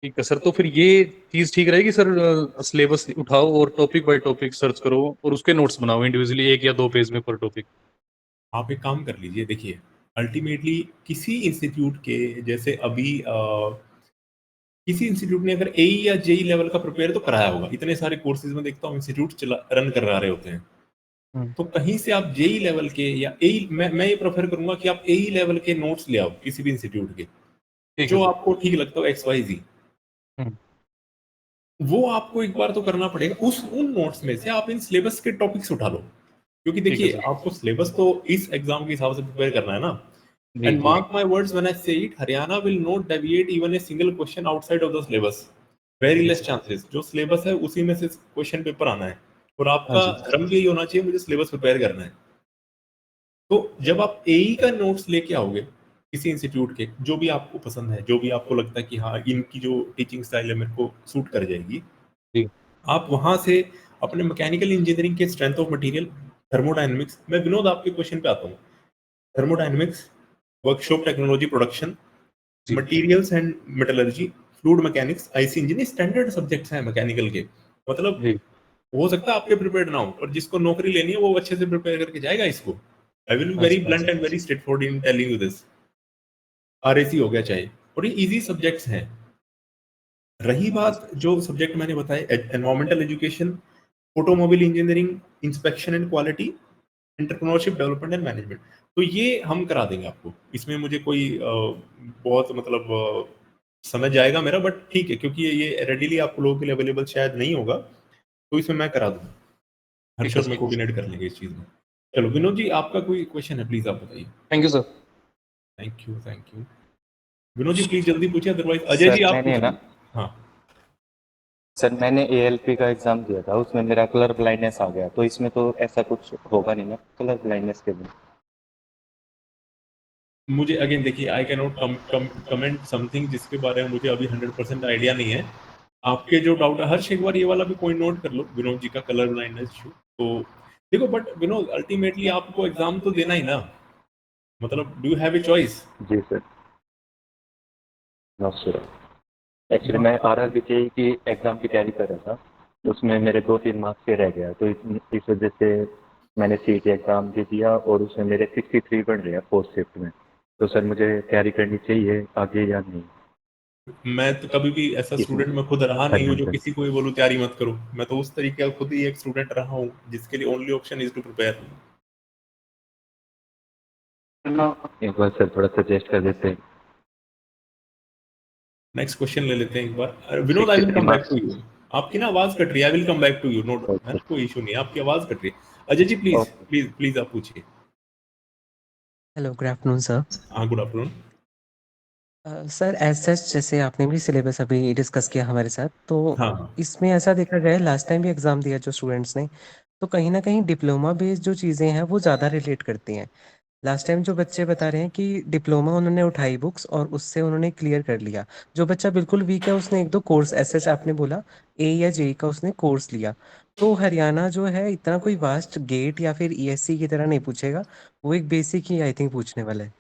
ठीक है सर, तो फिर ये चीज ठीक रहेगी सर, सिलेबस उठाओ और टॉपिक बाय टॉपिक सर्च करो और उसके नोट्स बनाओ इंडिविजुअली 1 या 2 पेज में पर टॉपिक। आप एक काम कर लीजिए, देखिए अल्टीमेटली किसी इंस्टीट्यूट के, जैसे अभी किसी इंस्टीट्यूट ने अगर एई या जेई लेवल का प्रिपेयर तो कराया होगा, इतने सारे कोर्सेज में देखता हूँ इंस्टीट्यूट चला रन कर रहे होते हैं। तो कहीं से आप जेई लेवल के या एई, मैं ये प्रेफर करूंगा कि आप एई लेवल के नोट्स ले आओ किसी भी इंस्टीट्यूट के, ठीक है जो सर। आपको ठीक लगता हो, XYZ। हम्म, वो आपको एक बार तो करना पड़ेगा, उस उन नोट्स में से आप इन सिलेबस के टॉपिक्स उठा लो, क्योंकि ठीक है देखिए सर। आपको सिलेबस तो इस एग्जाम के हिसाब से प्रिपेयर करना है ना। जी एंड जी। Mark my words when I say it, Haryana will not deviate even a single question outside of the syllabus. Very जी लेस सर। चांसेस, जो सिलेबस है उसी में से क्वेश्चन पेपर आना है, और हाँ आपका जी। धर्म भी यही होना चाहिए, मुझे सिलेबस प्रिपेयर करना है। तो जब आप एई का नोट्स लेके आओगे किसी इंस्टीट्यूट के, जो भी आपको पसंद है, जो भी आपको लगता है कि हाँ इनकी जो टीचिंग स्टाइल है मेरे को सूट कर जाएगी, जी। आप वहां से अपने मैकेनिकल इंजीनियरिंग के स्ट्रेंथ ऑफ मटेरियल, थर्मोडायनेमिक्स, मैं विनोद आपके क्वेश्चन पे आता हूँ, थर्मोडायनेमिक्स, वर्कशॉप टेक्नोलॉजी, प्रोडक्शन, जी। Materials and metallurgy, fluid mechanics, IC engineering, standard subjects हैं मैकेनिकल के। मतलब जी। हो सकता है आपके प्रिपेयर्ड ना हो, और जिसको नौकरी लेनी है वो अच्छे से प्रिपेयर करके जाएगा इसको। आई विल बी हाँ वेरी जी। हाँ ब्लंट जी। And very straightforward in telling you this. RAC हो गया चाहे, और ये इजी सब्जेक्ट्स हैं। रही बात जो सब्जेक्ट मैंने बताया, environmental education, automobile engineering, inspection and quality, entrepreneurship development and management. तो ये हम करा देंगे आपको, इसमें मुझे कोई बहुत मतलब समय जाएगा मेरा, बट ठीक है, क्योंकि ये रेडीली आप लोगों के लिए अवेलेबल शायद नहीं होगा, तो इसमें मैं करा दूंगा। हर्ष और मैं कोऑर्डिनेट कर लेंगे इस चीज में। चलो विनोद जी, आपका कोई क्वेश्चन है, प्लीज आप बताइए। Thank you sir. Thank you. Vinod ji please जल्दी पूछिए, अदरवाइज अजय जी सर आप मैंने ना पूछिए। हाँ सर मैंने एएलपी का एग्जाम दिया था, उसमें मेरा कलर ब्लाइंडनेस आ गया, तो इसमें तो ऐसा कुछ होगा नहीं ना कलर ब्लाइंडनेस के लिए? मुझे अगेन देखिए, I can not comment something जिसके बारे में मुझे अभी 100% आइडिया नहीं है। आपके जो डाउट है, हर्ष एक बार ये वाला भी पॉइंट नोट कर लो, विनोद जी का कलर ब्लाइंडनेस इशू। तो देखो, बट विनोद अल्टीमेटली आपको एग्जाम तो देना ही ना, मतलब do you have a choice? जी सर, नो सर। एक्चुअली मैं आरआरबी की एग्जाम की तैयारी कर रहा था, तो उसमें मेरे 2-3 मार्क्स से रह गया, तो इस वजह से मैंने सीटी एग्जाम भी दिया और उसमें मेरे 63 बन रहे हैं फोर्थ शिफ्ट में। तो सर मुझे तैयारी करनी चाहिए आगे या नहीं? मैं तो कभी भी ऐसा इसमें स्टूडेंट मैं खुद रहा हाँ नहीं हूँ जी जो सर। किसी को भी बोलूँ तैयारी मत करो। मैं तो उस तरीके का खुद ही एक स्टूडेंट रहा हूँ जिसके लिए only option is to prepare. एक बार सर थोड़ा सजेस्ट कर देते हैं। नेक्स्ट क्वेश्चन ले लेते हैं एक बार। Vinod I will 63 come back marks. To you. आपकी ना आवाज कट रही है, I will come back to you, note है ना, कोई इशू नहीं है, आपकी आवाज कट रही है। Ajay ji please okay. Please please आप पूछिए। Hello, good afternoon sir. हाँ good afternoon. Sir as such जैसे आपने भी सिलेबस अभी डिस्कस किया हमारे साथ, तो हाँ हाँ इसमें ऐसा देखा गया है लास्ट टाइम भी एग्ज़ाम दिया जो स्टूडेंट्स ने, तो कहीं ना कहीं डिप्लोमा बेस्ड जो चीज़ें हैं वो ज़्यादा रिलेट करती हैं। लास्ट टाइम जो बच्चे बता रहे हैं कि डिप्लोमा उन्होंने उठाई बुक्स और उससे उन्होंने क्लियर कर लिया। जो बच्चा बिल्कुल वीक है उसने एक दो कोर्स ऐसे आपने बोला ए या जे का उसने कोर्स लिया। तो हरियाणा जो है इतना कोई वास्ट गेट या फिर ईएससी की तरह नहीं पूछेगा, वो एक बेसिक ही आई थिंक पूछने वाला है।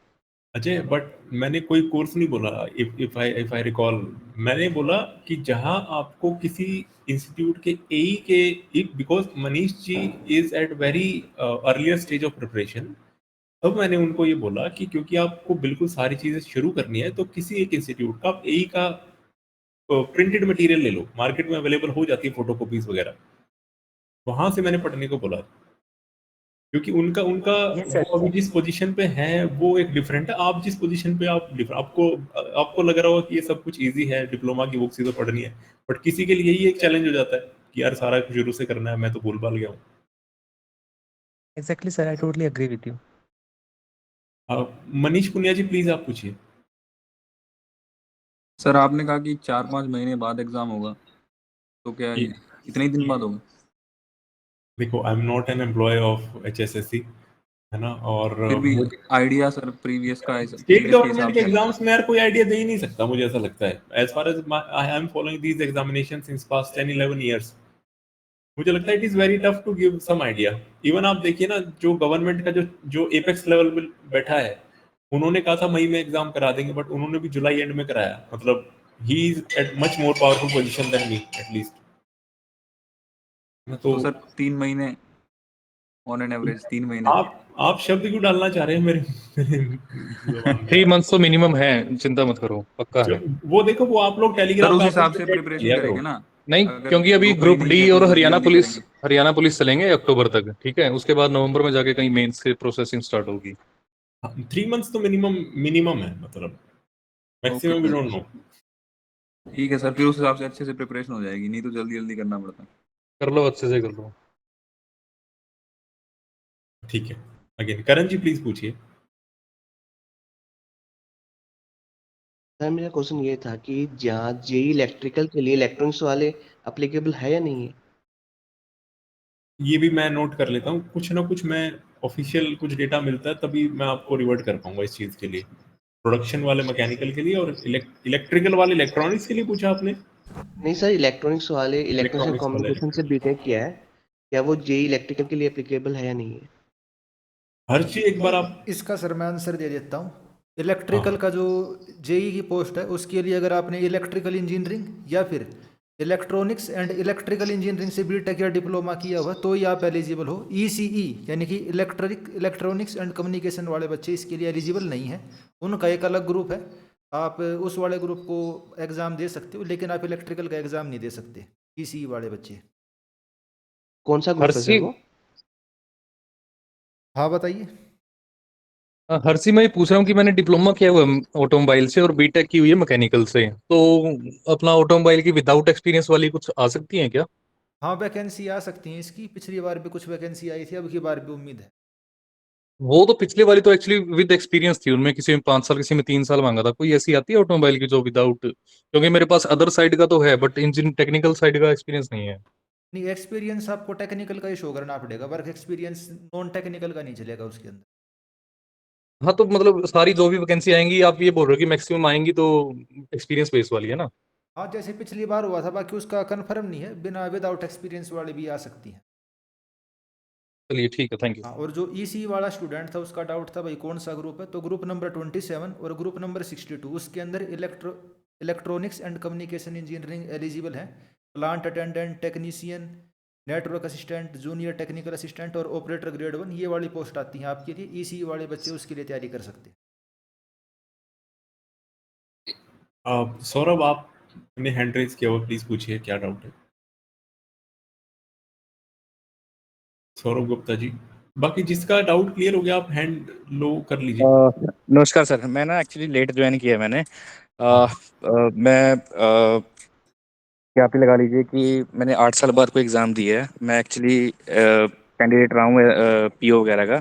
अजय, बट मैंने कोई कोर्स नहीं बोला। इफ आई रिकॉल, मैंने बोला कि जहां आपको किसी इंस्टीट्यूट के एई के, because Manish ji is at very earlier stage of preparation, तब मैंने उनको ये बोला कि क्योंकि आपको बिल्कुल सारी चीजें शुरू करनी है, तो किसी एक इंस्टीट्यूट का आप एई का प्रिंटेड मटेरियल ले लो, मार्केट में अवेलेबल हो जाती है फोटो कॉपीज वगैरह, वहां से मैंने पढ़ने को बोला। क्योंकि उनका उनका यस वो सर। अभी जिस पोजीशन पे है वो एक डिफरेंट है, आप जिस पोजीशन पे आपको आपको लग रहा होगा कि ये सब कुछ इजी है, डिप्लोमा की बुक्स ही तो पढ़नी है, बट किसी के लिए यही एक चैलेंज हो जाता है कि यार सारा कुछ शुरू से करना है, मैं तो भूल भाल गया हूँ। Exactly sir, I totally agree with you. Manish Punia ji please आप पूछिए। सर आपने कहा कि 4-5 महीने बाद एग्जाम होगा, तो क्या ये- इतने ही दिन बाद होगा? देखो, I am not an employ of HSSC, है ना, और फिर भी आइडिया सर प्रीवियस स्टेट के गवर्नमेंट हिसाब के से। एग्जाम्स में यार कोई आइडिया दे ही नहीं सकता, मुझे ऐसा लगता है। As far as I am following these examination since past 10-11 years, मुझे लगता है it is very tough to give some idea. Even आप देखिए ना, जो गवर्नमेंट का जो जो एपेक्स लेवल पे बैठा है, उन्होंने कहा था मई में एग्जाम करा देंगे, बट उन्होंने भी जुलाई एंड में कराया। मतलब he is eight much more powerful position than me at least. तो तो सर 3 महीने ऑन एन एवरेज 3 महीने। आप शब्द क्यों डालना चाह रहे हैं मेरे जुबान में 3 यार? मंथ्स तो मिनिमम है, चिंता मत करो, पक्का है। वो देखो, वो आप लोग सर टेलीग्राम उस पे हिसाब से अपडेट प्रिपरेशन किया करो। करेंगे ना। नहीं, अगर क्योंकि अभी ग्रुप डी ग्रुप नहीं डी है तो और जल्दी जल्दी करेंगे। हरियाणा पुलिस चलेंगे अक्टूबर तक, ठीक है, उसके बाद नवंबर में जाके कहीं मेंस की प्रोसेसिंग स्टार्ट होगी। 3 मंथ्स तो मिनिमम मिनिमम है, मतलब okay maximum we sir, don't know. ठीक है सर, फिर उस हिसाब से अच्छे से प्रिपरेशन हो जाएगी, नहीं तो जल्दी जल्दी करना पड़ता है। कर लो, अच्छे से कर लो। ठीक है, अगेन करण जी प्लीज पूछिए। सर मेरा क्वेश्चन ये था कि जहाँ जेई इलेक्ट्रिकल के लिए इलेक्ट्रॉनिक्स वाले अप्लीकेबल है या नहीं है? ये भी मैं नोट कर लेता हूँ, कुछ ना कुछ मैं ऑफिशियल कुछ डेटा मिलता है तभी मैं आपको रिवर्ट कर पाऊंगा इस चीज के लिए। प्रोडक्शन वाले मैकेनिकल के लिए और इलेक्ट्रिकल वाले इलेक्ट्रॉनिक्स के लिए पूछा आपने? नहीं सर, इलेक्ट्रॉनिक्स वाले इलेक्ट्रॉनिक्स एंड इलेक्ट्रॉनिक्स वाले कम्युनिकेशन से बीटेक किया है, क्या वो जेई इलेक्ट्रिकल के लिए एप्लीकेबल है या नहीं है? हर चीज एक बार आप। इसका सर मैं आंसर दे देता हूँ। हाँ इलेक्ट्रिकल का जो जेई की पोस्ट है उसके लिए अगर आपने इलेक्ट्रिकल इंजीनियरिंग या फिर इलेक्ट्रॉनिक्स एंड इलेक्ट्रिकल इंजीनियरिंग से बीटेक या डिप्लोमा किया हुआ तो ही आप एलिजिबल हो। ईसीई यानी कि इलेक्ट्रॉनिक्स एंड कम्युनिकेशन वाले बच्चे इसके लिए एलिजिबल नहीं है, उनका एक अलग ग्रुप है। आप उस वाले ग्रुप को एग्ज़ाम दे सकते हो, लेकिन आप इलेक्ट्रिकल का एग्ज़ाम नहीं दे सकते, ईसीई वाले बच्चे। कौन सा ग्रुप है सर हर्षी, वो? हाँ बताइए। हर्षी, मैं ये पूछ रहा हूँ कि मैंने डिप्लोमा किया हुआ है ऑटोमोबाइल से और बीटेक की हुई है मैकेनिकल से, तो अपना ऑटोमोबाइल की विदाउट एक्सपीरियंस वाली कुछ आ सकती है क्या? हाँ वैकेंसी आ सकती है इसकी, पिछली बार भी कुछ वैकेंसी आई थी, अब की बार भी उम्मीद है। वो तो पिछले वाली तो एक्चुअली विद एक्सपीरियंस थी, उनमें किसी में 5 साल किसी में 3 साल मांगा था। कोई ऐसी आती है ऑटोमोबाइल की जो विदाउट, क्योंकि मेरे पास अदर साइड का तो है बट इंजन टेक्निकल साइड का एक्सपीरियंस नहीं है। नहीं, एक्सपीरियंस आपको टेक्निकल का ही शो करना पड़ेगा, वर्क एक्सपीरियंस नॉन टेक्निकल का नहीं चलेगा उसके अंदर। हाँ तो मतलब सारी जो भी वैकेंसी आएंगी आप ये बोल रहे हो कि मैक्सिमम आएंगी तो एक्सपीरियंस बेस वाली है ना? हाँ जैसे पिछली बार हुआ था, बाकी उसका कंफर्म नहीं है, बिना विदाउट एक्सपीरियंस वाले भी आ सकती हैं। चलिए ठीक है, थैंक यू। हाँ, और जो ईसी वाला स्टूडेंट था उसका डाउट था भाई कौन सा ग्रुप है, तो ग्रुप नंबर 27 और ग्रुप नंबर 62 उसके अंदर electronics and communication engineering eligible है। Plant attendant, technician, network assistant, junior technical assistant और ऑपरेटर ग्रेड 1, ये वाली पोस्ट आती हैं आपके लिए। ईसी वाले बच्चे उसके लिए तैयारी कर सकते हैं। सौरभ, आपने हैंड रेज किया हुआ, प्लीज पूछिए क्या डाउट है। सौरभ गुप्ता जी, बाकी जिसका डाउट क्लियर हो गया आप हैंड लो कर लीजिए। नमस्कार सर, मैं ना एक्चुअली लेट ज्वाइन किया है मैंने। मैं क्या आप ही लगा लीजिए कि मैंने 8 साल बाद कोई एग्ज़ाम दिया है। मैं एक्चुअली कैंडिडेट रहा हूँ पीओ वगैरह का।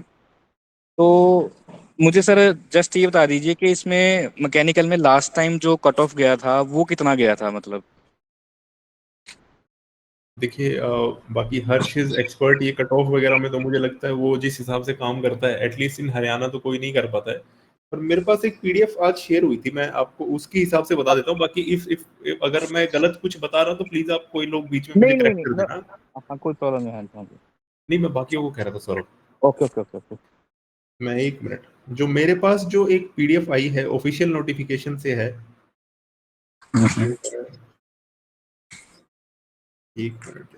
तो मुझे सर जस्ट ये बता दीजिए कि इसमें मैकेनिकल में लास्ट टाइम जो कट ऑफ गया था वो कितना गया था मतलब? देखिए, बाकी हर्ष इज एक्सपर्ट ये कट ऑफ वगैरह में, तो मुझे लगता है वो जिस हिसाब से काम करता है एटलीस्ट इन हरियाणा तो कोई नहीं कर पाता है। पर मेरे पास एक पीडीएफ आज शेयर हुई थी, मैं आपको उसके हिसाब से बता देता हूँ। बाकी इफ अगर मैं गलत कुछ बता रहा हूँ तो प्लीज आप कोई लोग बीच में मुझे नहीं नहीं करेक्ट नहीं कर no, देना। हाँ कोई प्रॉब्लम नहीं है। हाँ जी। नहीं, मैं बाकियों को कह रहा था Saurabh. Okay okay okay okay. मैं एक मिनट, जो मेरे पास जो एक पीडीएफ आई है ऑफिशियल नोटिफिकेशन से है, एक मिनट।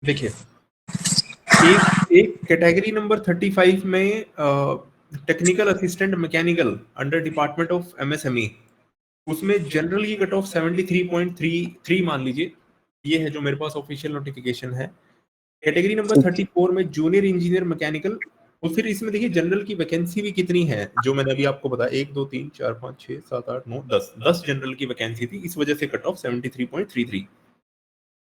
देखिए, एक एक कैटेगरी नंबर 35 में technical assistant mechanical under department of MSME, उसमें जनरल की कट ऑफ 73.33 मान लीजिए। ये है जो मेरे पास ऑफिशियल नोटिफिकेशन है। कैटेगरी नंबर 34 में जूनियर इंजीनियर मैकेनिकल, और फिर इसमें देखिए जनरल की वैकेंसी भी कितनी है, जो मैंने अभी आपको बताया 1 2 3 4 5 6 7 8 9 10 जनरल की वैकेंसी थी, इस वजह से कट ऑफ 73.33।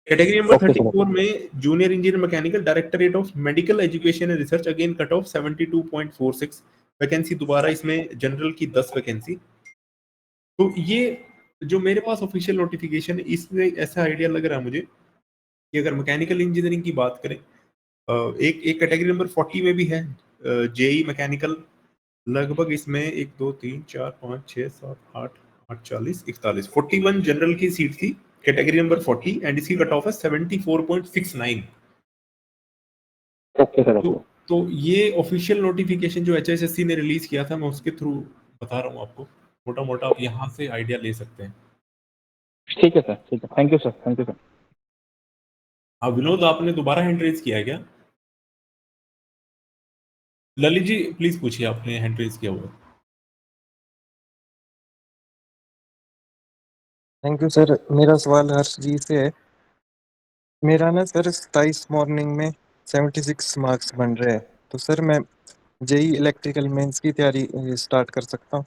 कैटेगरी नंबर 34 में junior engineer mechanical directorate of medical education and research, again cut off 72.46 vacancy, दोबारा इसमें जनरल की 10 वैकेंसी। तो ये जो मेरे पास ऑफिशियल नोटिफिकेशन है, इसमें ऐसा आइडिया लग रहा है मुझे कि अगर मैकेनिकल इंजीनियरिंग की बात करें, एक एक कैटेगरी नंबर 40 में भी है जेई मैकेनिकल, लगभग इसमें 1 2 3 4 5 6 7 8 8 40 41 41 जनरल की सीट थी कैटेगरी नंबर 40, एंड इसकी कट ऑफ है 74.69। Okay sir. तो ये ऑफिशियल नोटिफिकेशन जो एचएसएससी ने रिलीज किया था, मैं उसके थ्रू बता रहा हूँ आपको, मोटा मोटा आप यहाँ से आइडिया ले सकते हैं। ठीक है सर, ठीक है, thank you sir, thank you sir. हाँ विनोद, आपने दोबारा हैंड रेज किया है क्या? ललित जी प्लीज पूछिए, आपने हैंड रेज किया हुआ है। Thank you sir. मेरा सवाल हर्ष जी से है। मेरा ना सर 27 मॉर्निंग में 76 मार्क्स बन रहे हैं, तो सर मैं जेई इलेक्ट्रिकल मेंस की तैयारी स्टार्ट कर सकता हूँ?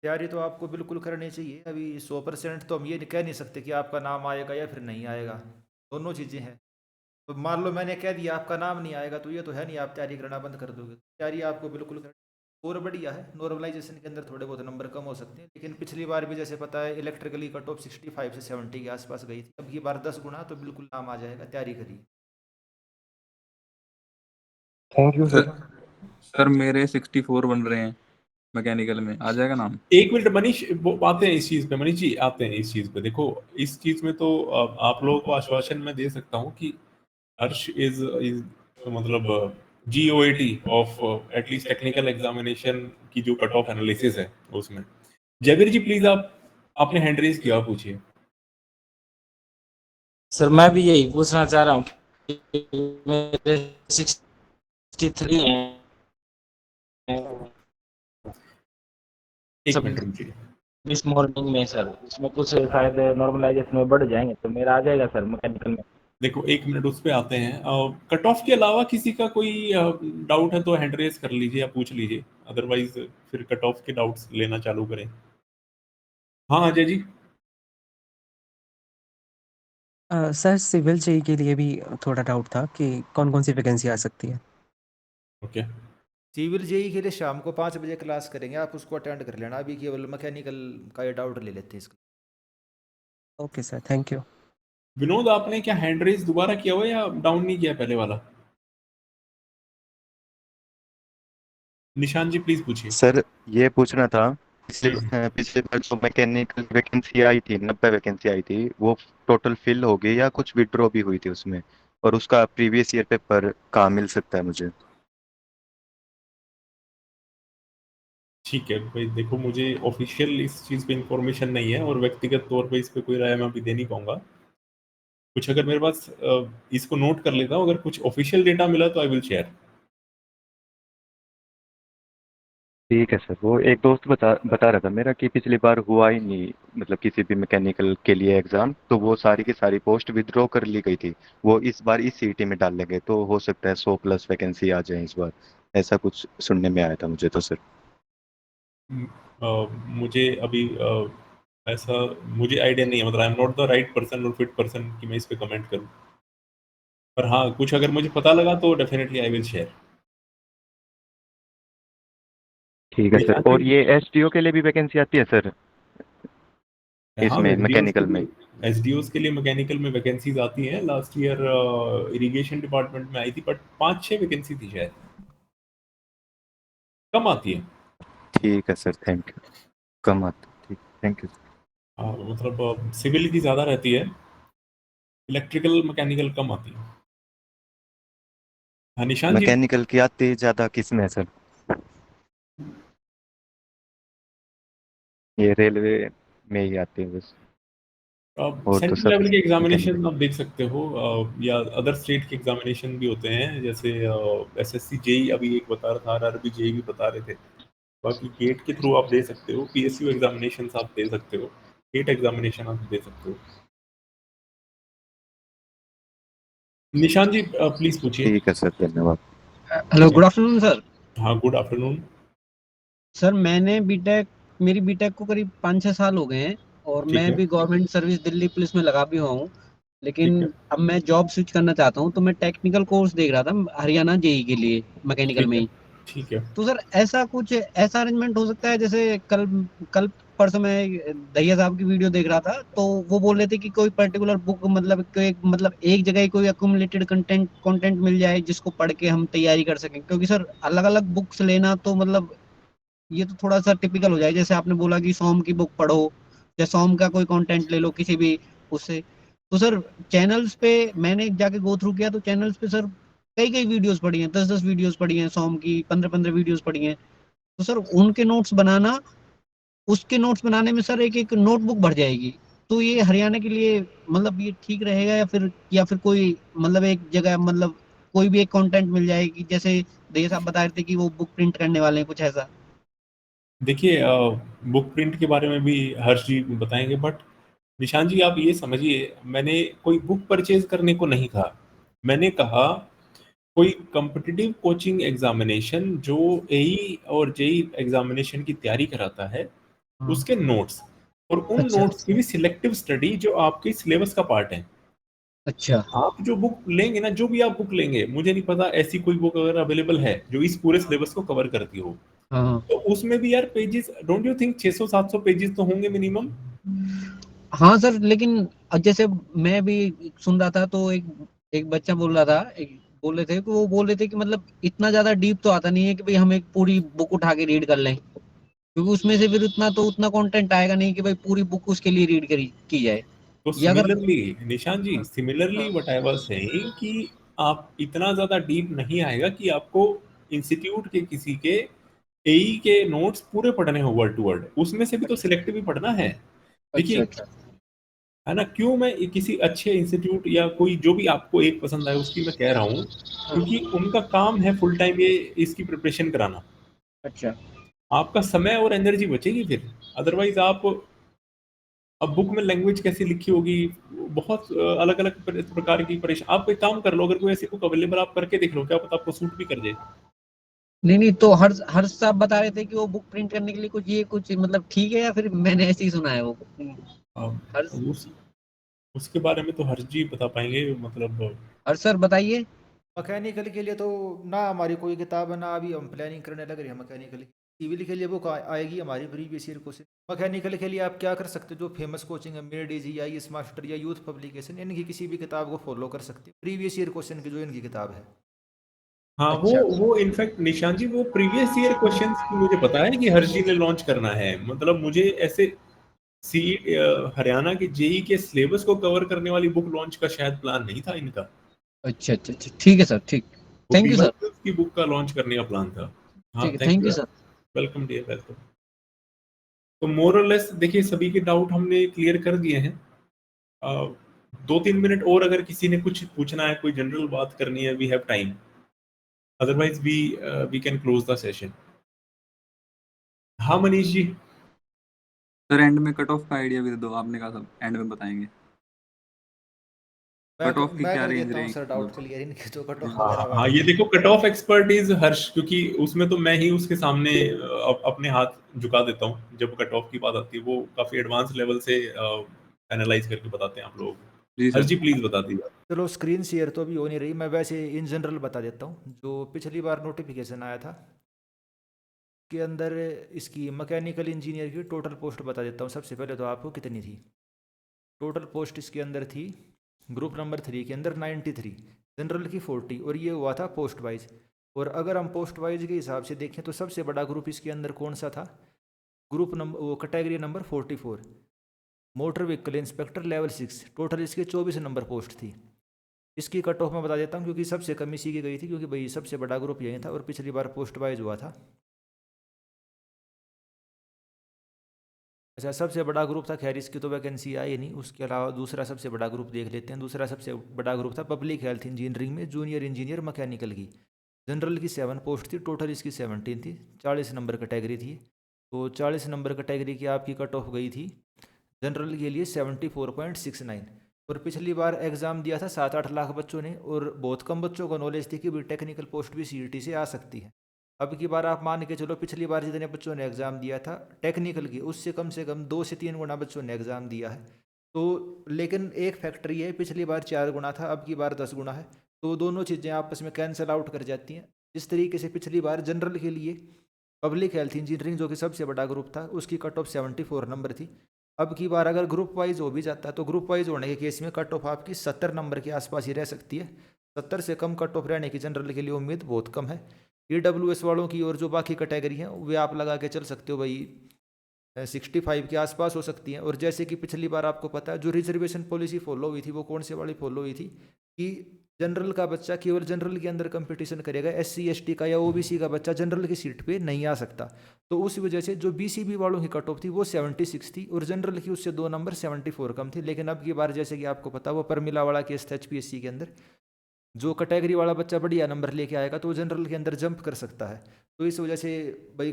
तैयारी तो आपको बिल्कुल करनी चाहिए। अभी 100% तो हम ये कह नहीं सकते कि आपका नाम आएगा या फिर नहीं आएगा, दोनों चीज़ें हैं। तो मान लो मैंने कह दिया आपका नाम नहीं आएगा, तो ये तो है नहीं आप तैयारी करना बंद कर दोगे। तैयारी आपको बिल्कुल करनी। और बढ़िया है, नॉर्मलाइजेशन के अंदर थोड़े बहुत नंबर कम हो सकते हैं, लेकिन पिछली बार भी जैसे पता है इलेक्ट्रिकली कट ऑफ 65 से 70 के आसपास गई थी। अब की बार 10 गुना, तो बिल्कुल नाम आ जाएगा, तैयारी करिए। Thank you sir. सर मेरे 64 बन रहे हैं मैकेनिकल में, आ जाएगा नाम? एक मिनट मनीष, वो आते हैं इस चीज पे। मनीष जी आते हैं इस चीज पे। देखो, इस चीज में तो आप लोगों को आश्वासन मैं दे सकता हूँ कि हर्ष इज मतलब GOAT of at least technical examination की जो कट ऑफ एनालिसिस है उसमें। जयवीर जी प्लीज, आप आपने हैंड रेज किया, पूछिए। सर मैं भी यही पूछना चाह रहा हूँ कि मेरे 63 हैं एक सब मिनट रुकिए। इस मॉर्निंग में सर, इसमें कुछ शायद नॉर्मलाइजेशन में बढ़ जाएंगे तो मेरा आ जाएगा सर मैकेनिकल में। देखो एक मिनट उस पे आते हैं। कट ऑफ के अलावा किसी का कोई डाउट है तो हैंड रेज कर लीजिए या पूछ लीजिए, अदरवाइज फिर कट ऑफ के डाउट्स लेना चालू करें। हाँ Ajay ji. Sir civil JEE के लिए भी थोड़ा डाउट था कि कौन कौन सी वैकेंसी आ सकती है। ओके। सिविल जेई के लिए शाम को 5 बजे क्लास करेंगे, आप उसको अटेंड कर लेना। अभी केवल मैकेनिकल का ये डाउट ले लेते हैं इसका। Okay sir, thank you. Vinod, आपने क्या हैंड रेज दोबारा किया हुआ या डाउन नहीं किया पहले वाला? निशान जी प्लीज पूछिए। सर ये पूछना था, पिछले हम्म। पिछले बार जो मैकेनिकल वैकेंसी आई थी, 90 वैकेंसी आई थी, वो टोटल फिल हो गई या कुछ विड्रॉ भी हुई थी उसमें? और उसका प्रीवियस ईयर पेपर कहाँ मिल सकता है मुझे? ठीक है भाई, देखो मुझे ऑफिशियल इस चीज़ पे इंफॉर्मेशन नहीं है और व्यक्तिगत तौर पे इस पे कोई राय मैं अभी दे नहीं पाऊंगा। कुछ अगर मेरे पास इसको नोट कर लेता हूँ, अगर कुछ ऑफिशियल डेटा मिला तो आई विल शेयर। ठीक है सर। वो एक दोस्त बता रहा था मेरा कि पिछली बार हुआ ही नहीं, मतलब किसी भी मैकेनिकल के लिए एग्जाम, तो वो सारी की सारी पोस्ट विड्रॉ कर ली गई थी। वो इस बार इस सीटी में डाल लेंगे तो हो सकता है 100+ वैकेंसी आ जाए इस बार, ऐसा कुछ सुनने में आया था मुझे तो सर। मुझे अभी ऐसा मुझे आइडिया नहीं है, मतलब आई am not the right person और फिट पर्सन कि मैं इस पे कमेंट करूं। पर हाँ, कुछ अगर मुझे पता लगा तो डेफिनेटली आई विल शेयर। ठीक है सर। और ये एसटीओ के लिए भी वैकेंसी आती है सर हाँ, इसमें मैकेनिकल में? एसडीओस के लिए मैकेनिकल में वैकेंसीज आती हैं। लास्ट ईयर इरिगेशन डिपार्टमेंट में आई थी, बट 5-6 वैकेंसी थी शायद, कम आती है। ठीक है सर, थैंक यू। कम आती, ठीक, थैंक यू। मतलब सिविल की ज़्यादा रहती है, इलेक्ट्रिकल मैकेनिकल कम आती है। हाँ निशान जी। मैकेनिकल की आती है ज़्यादा किस में है सर? ये रेलवे में ही आती है बस, और तो सेंट्रल सब लेवल के मैकेनिकल। एग्जामिनेशन आप देख सकते हो, या अदर स्टेट के एग्जामिनेशन भी होते हैं, जैसे एसएससी जेई अभी एक बता रहा था, आरआरबी जेई भी बता रहे थे। बाकी गेट के थ्रू आप दे सकते हो, पीएसयू एग्जामिनेशन आप दे सकते हो, गेट एग्जामिनेशन आप दे सकते हो। निशान जी प्लीज पूछिए। ठीक है सर, धन्यवाद। Hello, good afternoon sir. हाँ गुड आफ्टरनून। सर मैंने बीटेक मेरी बीटेक को करीब 5-6 साल हो गए हैं और ठीक मैं है। भी गवर्नमेंट सर्विस दिल्ली पुलिस में लगा भी हुआ हूँ, लेकिन ठीक है। अब मैं जॉब स्विच करना चाहता हूँ, तो मैं टेक्निकल कोर्स देख रहा था हरियाणा जेई के लिए, मैकेनिकल ठीक में है। ही। ठीक है। तो सर ऐसा अरेंजमेंट हो सकता है, जैसे कल कल परसों मैं दहिया साहब की वीडियो देख रहा था, तो वो बोल रहे थे कि कोई पर्टिकुलर बुक, मतलब एक जगह ही कोई अक्यूमुलेटेड कंटेंट मिल जाए जिसको पढ़ के हम तैयारी कर सकें, क्योंकि सर अलग अलग बुक्स लेना तो मतलब ये तो थोड़ा सा टिपिकल हो जाए। जैसे आपने बोला कि सोम की बुक पढ़ो या सोम का कोई कंटेंट ले लो किसी भी उससे, तो सर चैनल्स पे मैंने जाके गो थ्रू किया, तो चैनल्स पे सर कई कई वीडियोस पड़ी हैं, 10-10 वीडियोस पड़ी हैं सोम की, 15-15 वीडियोस पड़ी हैं। तो सर उनके नोट्स बनाना, उसके नोट्स बनाने में सर एक एक नोटबुक भर जाएगी। तो ये हरियाणा के लिए मतलब ये ठीक रहेगा, या फिर कोई मतलब एक जगह, मतलब कोई भी एक कंटेंट मिल जाएगी, जैसे देश आप बता रहे थे कि वो बुक प्रिंट करने वाले हैं, कुछ ऐसा। देखिए बुक प्रिंट के बारे में भी हर्ष जी बताएंगे, बट निशान जी आप ये समझिए, मैंने कोई बुक परचेज करने को नहीं कहा। मैंने कहा कोई कॉम्पिटिटिव कोचिंग एग्जामिनेशन जो एई और जेई एग्जामिनेशन की तैयारी कराता है, उसके नोट्स, और उन अच्छा नोट्स की भी सिलेक्टिव स्टडी जो आपके सिलेबस का पार्ट है। अच्छा। आप जो बुक लेंगे ना, जो भी आप बुक लेंगे, मुझे नहीं पता ऐसी कोई बुक अगर अवेलेबल है जो इस पूरे सिलेबस को कवर करती हो, हाँ तो उसमें भी यार pages, don't you think 600-700 pages तो होंगे मिनिमम? हाँ सर, लेकिन जैसे मैं भी सुन रहा था, तो एक एक बच्चा बोल रहा था, बोल रहे थे कि वो बोल रहे थे कि मतलब इतना ज्यादा डीप तो आता नहीं है कि भाई हम एक पूरी बुक उठा के रीड कर लें, क्योंकि उसमें से फिर उतना कंटेंट आएगा नहीं कि भाई पूरी बुक उसके लिए रीड करी की जाए। तो या अगर similarly Nishan ji, similarly what I was saying कि आप इतना ज़्यादा डीप नहीं आएगा कि आपको इंस्टीट्यूट के किसी के एई के नोट्स पूरे पढ़ने हो वर्ड टू वर्ड, उसमें से भी तो सिलेक्टिव ही पढ़ना है। अच्छा देखिए, अच्छा है ना, क्यों मैं किसी अच्छे इंस्टीट्यूट या कोई जो भी आपको एक पसंद आए उसकी मैं कह रहा हूँ, क्योंकि उनका काम है फुल टाइम ये इसकी प्रिपरेशन कराना। अच्छा आपका समय और एनर्जी बचेगी फिर, अदरवाइज आप अब बुक में लैंग्वेज कैसी लिखी होगी, बहुत अलग अलग प्रकार की परेशान। आप एक काम कर लो, अगर कोई ऐसी बुक अवेलेबल आप करके देख लो, क्या पता आपको सूट भी कर जाए। नहीं नहीं, तो हर साहब बता रहे थे कि वो बुक प्रिंट करने के लिए कुछ मतलब ठीक है, या फिर मैंने ऐसे ही सुना है वो? हर उस उसके बारे में तो हर्ष जी बता पाएंगे, मतलब हर सर बताइए। मैकेनिकल के लिए तो ना हमारी कोई किताब है, ना अभी हम प्लानिंग करने लग रहे हैं मैकेनिकल की। सिविल के लिए बुक आएगी हमारी प्रीवियस ईयर क्वेश्चन। मैकेनिकल के लिए आप क्या कर सकते हो, जो फेमस कोचिंग है मेड इजी या IS मास्टर या यूथ पब्लिकेशन, इनकी किसी भी किताब को फॉलो कर सकते हो। प्रीवियस ईयर क्वेश्चन की जो इनकी किताब है। हाँ, अच्छा वो इनफैक्ट निशान जी, वो प्रीवियस ईयर क्वेश्चंस की मुझे पता है कि हर्ष जी ने लॉन्च करना है। मतलब मुझे ऐसे सी हरियाणा के जेई के सिलेबस को कवर करने वाली बुक लॉन्च का शायद प्लान नहीं था इनका। अच्छा अच्छा अच्छा, ठीक है सर, ठीक। वो थैंक यू फीमेल सर। की बुक का लॉन्च करने का प्लान था। हाँ, ठीक है, थैंक थैंक यू यू यार, सर। Welcome dear, welcome. तो मोर और लेस देखिए सभी के डाउट हमने क्लियर कर दिए हैं। 2-3 मिनट और अगर किसी ने कुछ पूछना है, कोई जनरल बात करनी है, we have time, otherwise we can close the session. हाँ मनीष जी। सर एंड में कट ऑफ का आइडिया भी दे दो, आपने कहा सब एंड में बताएंगे। कट ऑफ की मैं क्या कर रेंज देता हूँ रहेगी सर डाउट मतलब? क्लियर इनके, जो कट ऑफ हाँ वगैरह हाँ हाँ, वाले ये हैं। देखो कट ऑफ एक्सपर्ट इज हर्ष, क्योंकि उसमें तो मैं ही उसके सामने अपने हाथ झुका देता हूँ जब कट ऑफ की बात आती है। वो काफी एडवांस लेवल से एनालाइज करके बताते हैं आप लोगों जी को। हर्ष सर। जी प्लीज बता दीजिए। चलो स्क्रीन शेयर तो अभी हो नहीं रही, मैं वैसे इन जनरल बता देता हूँ। जो पिछली बार नोटिफिकेशन आया था के अंदर इसकी मैकेनिकल इंजीनियर की टोटल पोस्ट बता देता हूँ। सबसे पहले तो आपको कितनी थी टोटल पोस्ट इसके अंदर थी। ग्रुप नंबर 3 के अंदर 93, जनरल की 40, और ये हुआ था पोस्ट वाइज। और अगर हम पोस्ट वाइज के हिसाब से देखें तो सबसे बड़ा ग्रुप इसके अंदर कौन सा था, ग्रुप नंबर वो category number 44, motor vehicle inspector level 6। Total इसके 24 नंबर पोस्ट थी। इसकी कट ऑफ मैं बता देता हूँ, क्योंकि सबसे कम इसी की गई थी, क्योंकि भाई सबसे बड़ा ग्रुप यही था और पिछली बार पोस्ट वाइज हुआ था। अच्छा, सबसे बड़ा ग्रुप था, खैर इसकी तो वैकेंसी आई नहीं। उसके अलावा दूसरा सबसे बड़ा ग्रुप देख लेते हैं। दूसरा सबसे बड़ा ग्रुप था पब्लिक हेल्थ इंजीनियरिंग में जूनियर इंजीनियर मैकेनिकल की। जनरल की 7 पोस्ट थी, टोटल इसकी 17 थी। 40 नंबर कैटेगरी थी। तो 40 नंबर कैटेगरी की आपकी कट ऑफ गई थी जनरल के लिए 74.69। और पिछली बार एग्ज़ाम दिया था 7-8 लाख बच्चों ने, और बहुत कम बच्चों को नॉलेज थी कि भी टेक्निकल पोस्ट भी CET से आ सकती है। अब की बार आप मान के चलो, पिछली बार जितने बच्चों ने एग्ज़ाम दिया था टेक्निकल की, उससे कम से कम 2 से 3 गुना बच्चों ने एग्ज़ाम दिया है। तो लेकिन एक फैक्टर ये है, पिछली बार 4 गुना था, अब की बार 10 गुना है। तो दोनों चीज़ें आपस में कैंसिल आउट कर जाती हैं। जिस तरीके से पिछली बार जनरल के लिए पब्लिक हेल्थ इंजीनियरिंग जो कि सबसे बड़ा ग्रुप था, उसकी कट ऑफ 74 नंबर थी। अब की बार अगर ग्रुप वाइज हो भी जाता है तो ग्रुप वाइज होने के केस में कट ऑफ आपकी 70 नंबर के आसपास ही रह सकती है। 70 से कम कट ऑफ रहने की जनरल के लिए उम्मीद बहुत कम है। EWS वालों की और जो बाकी कैटेगरी हैं वे आप लगा के चल सकते हो भाई 65 के आसपास हो सकती हैं। और जैसे कि पिछली बार आपको पता है जो रिजर्वेशन पॉलिसी फॉलो हुई थी, वो कौन से वाली फॉलो हुई थी कि जनरल का बच्चा केवल जनरल के अंदर कंपटीशन करेगा, SC ST का या OBC का बच्चा जनरल की सीट पे नहीं आ सकता। तो उस वजह से जो BCB वालों की कट ऑफ थी वो 76 थी, और जनरल की उससे 2 नंबर 74 कम थी। लेकिन अब की बार जैसे कि आपको पता, वो परमिला वाला केस था HPSC के अंदर, जो कैटेगरी वाला बच्चा बढ़िया नंबर लेके आएगा तो वो जनरल के अंदर जंप कर सकता है। तो इस वजह से भाई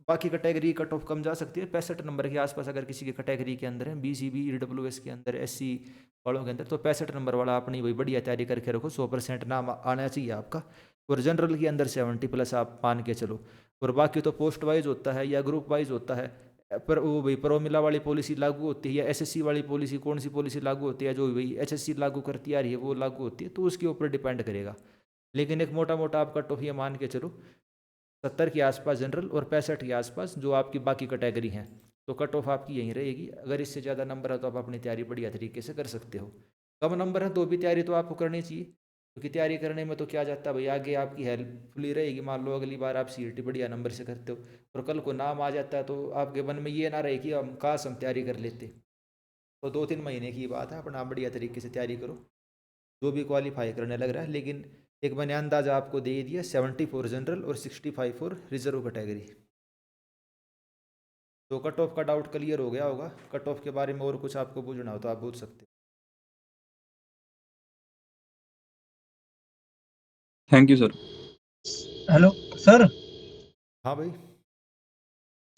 बाकी कैटेगरी कट ऑफ कम जा सकती है। 65 नंबर के आसपास अगर किसी की कैटेगरी के अंदर है, BCB EWS के अंदर, SC वालों के अंदर, तो 65 नंबर वाला अपनी वही बढ़िया तैयारी करके रखो। 100% नाम आना चाहिए आपका। और जनरल के अंदर 70+ आप मान के चलो। और बाकी तो पोस्ट वाइज होता है या ग्रुप वाइज होता है। पर वो भाई प्रोमिला वाली पॉलिसी लागू होती है या SSC वाली पॉलिसी, कौन सी पॉलिसी लागू होती है, जो भाई HSC लागू करती आ रही है वो लागू होती है, तो उसके ऊपर डिपेंड करेगा। लेकिन एक मोटा मोटा आप कट ऑफ ये मान के चलो 70 के आसपास जनरल और 65 के आसपास जो आपकी बाकी कैटेगरी हैं, तो कट ऑफ आपकी यहीं रहेगी। अगर इससे ज़्यादा नंबर है तो आप अपनी तैयारी बढ़िया तरीके से कर सकते हो। कम नंबर है तो भी तैयारी तो आपको करनी चाहिए, क्योंकि तैयारी करने में तो क्या जाता है भाई, आगे आपकी हेल्पफुली रहेगी। मान लो अगली बार आप CET बढ़िया नंबर से करते हो और कल को नाम आ जाता है, तो आपके मन में ये ना रहे कि हम काश हम तैयारी कर लेते। तो 2-3 महीने की बात है, अपना बढ़िया तरीके से तैयारी करो। जो भी क्वालिफाई करने लग रहा है, लेकिन एक मैंने अंदाजा आपको दे ही दिया, 74 जनरल और 65 फॉर रिजर्व कैटेगरी। तो कट ऑफ का डाउट क्लियर हो गया होगा। कट ऑफ के बारे में और कुछ आपको पूछना हो तो आप पूछ सकते thank you sir. Hello sir. हाँ भाई।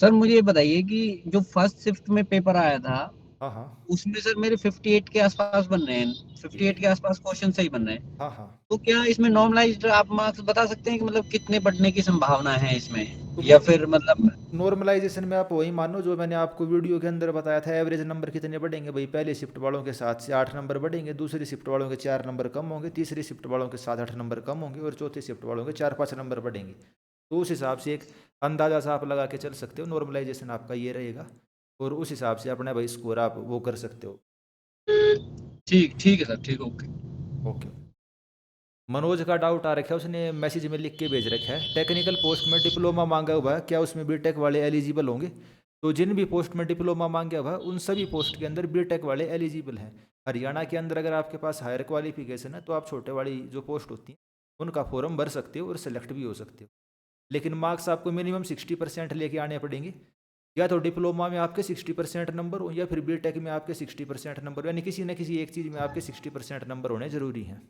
सर मुझे ये बताइए कि जो फर्स्ट शिफ्ट में पेपर आया था, हाँ हाँ उसमें सर मेरे 58 के आसपास बन रहे हैं, 58 के आसपास क्वेश्चन सही बन रहे हैं। हाँ हाँ। तो क्या इसमें नॉर्मलाइज्ड आप मार्क्स बता सकते हैं कि मतलब कितने बढ़ने की संभावना है इसमें, तो या फिर मतलब नॉर्मलाइजेशन में आप वही मानो जो मैंने आपको वीडियो के अंदर बताया था। एवरेज नंबर कितने बढ़ेंगे भाई? पहले शिफ्ट वालों के 7 से 8 नंबर बढ़ेंगे, दूसरी शिफ्ट वालों के 4 नंबर कम होंगे, तीसरी शिफ्ट वालों के 7-8 नंबर कम होंगे, और चौथी शिफ्ट वालों के 4-5 नंबर बढ़ेंगे। तो उस हिसाब से एक अंदाजा सा आप लगा के चल सकते हो, नॉर्मलाइजेशन आपका ये रहेगा, और उस हिसाब से अपना भाई स्कोर आप वो कर सकते हो। ठीक ठीक है सर, ठीक, ओके। ओके। मनोज का डाउट आ रखा है, उसने मैसेज में लिख के भेज रखा है, टेक्निकल पोस्ट में डिप्लोमा मांगा हुआ है, क्या उसमें बीटेक वाले एलिजिबल होंगे? तो जिन भी पोस्ट में डिप्लोमा मांगा हुआ है उन सभी पोस्ट के अंदर बीटेक वाले एलिजिबल हैं। हरियाणा के अंदर अगर आपके पास हायर क्वालिफिकेशन है तो आप छोटे वाली जो पोस्ट होती हैं उनका फॉर्म भर सकते हो और सिलेक्ट भी हो सकते हो, लेकिन मार्क्स आपको मिनिमम 60% लेके आने पड़ेंगे। या तो डिप्लोमा में आपके 60% नंबर हो, या फिर बीटेक में आपके 60% नंबर, यानी किसी न किसी एक चीज़ में आपके 60% नंबर होने ज़रूरी हैं।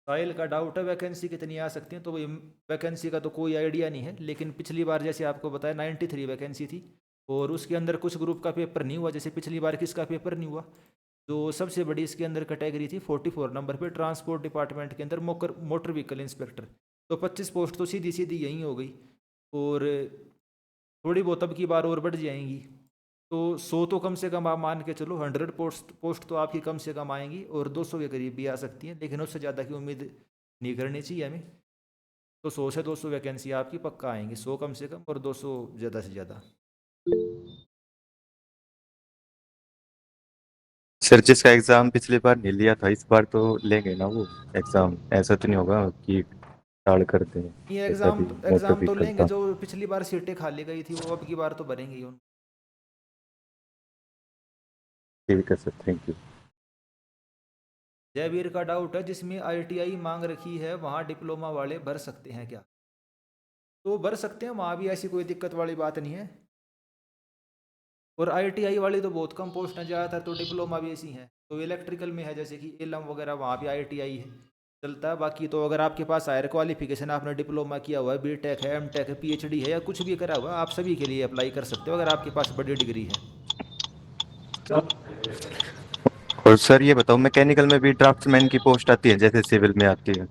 साहिल का डाउट है वैकेंसी कितनी आ सकती है, तो भाई वैकेंसी का तो कोई आइडिया नहीं है, लेकिन पिछली बार जैसे आपको बताया 93 वैकेंसी थी, और उसके अंदर कुछ ग्रुप का पेपर नहीं हुआ। जैसे पिछली बार किसका पेपर नहीं हुआ? जो सबसे बड़ी इसके अंदर कैटेगरी थी 44 नंबर पे, ट्रांसपोर्ट डिपार्टमेंट के अंदर मोटर व्हीकल इंस्पेक्टर, तो 25 पोस्ट तो सीधी सीधी यहीं हो गई, और थोड़ी बहुत अब की बार और बढ़ जाएंगी। तो 100 तो कम से कम आप मान के चलो, 100 पोस्ट तो आपकी कम से कम आएंगी, और 200 के करीब भी आ सकती हैं, लेकिन उससे ज़्यादा की उम्मीद नहीं करनी चाहिए हमें। तो 100 से 200 वैकेंसी आपकी पक्का आएंगी, 100 कम से कम और 200 ज़्यादा से ज़्यादा। सर जिसका एग्जाम पिछली बार नहीं लिया था इस बार तो लेंगे ना वो एग्जाम? ऐसा तो नहीं होगा कि टाल कर दें? ये जैसा भी मोटर एग्ज़ाम तो व्हीकल लेंगे, था। जो पिछली बार सीटें खाली गई थी वो अब की बार तो भरेंगे ही उन। ठीक है सर, थैंक यू। जयवीर का डाउट है, जिसमें ITI मांग रखी है वहाँ डिप्लोमा वाले भर सकते हैं क्या? तो भर सकते हैं, वहाँ भी ऐसी कोई दिक्कत वाली बात नहीं है, और ITI वाली तो बहुत कम पोस्ट हैं, ज़्यादातर तो डिप्लोमा भी ऐसी हैं। तो इलेक्ट्रिकल में है जैसे कि एलम वगैरह, वहाँ भी ITI है, चलता है। बाकी तो अगर आपके पास हायर क्वालिफिकेशन, आपने डिप्लोमा किया हुआ है, बीटेक है, एमटेक है, PhD है, या कुछ भी करा हुआ है, आप सभी के लिए अप्लाई कर सकते हो अगर आपके पास बड़ी डिग्री है। और सर ये बताओ, मैकेनिकल में भी ड्राफ्ट्समैन की पोस्ट आती है जैसे सिविल में आती है?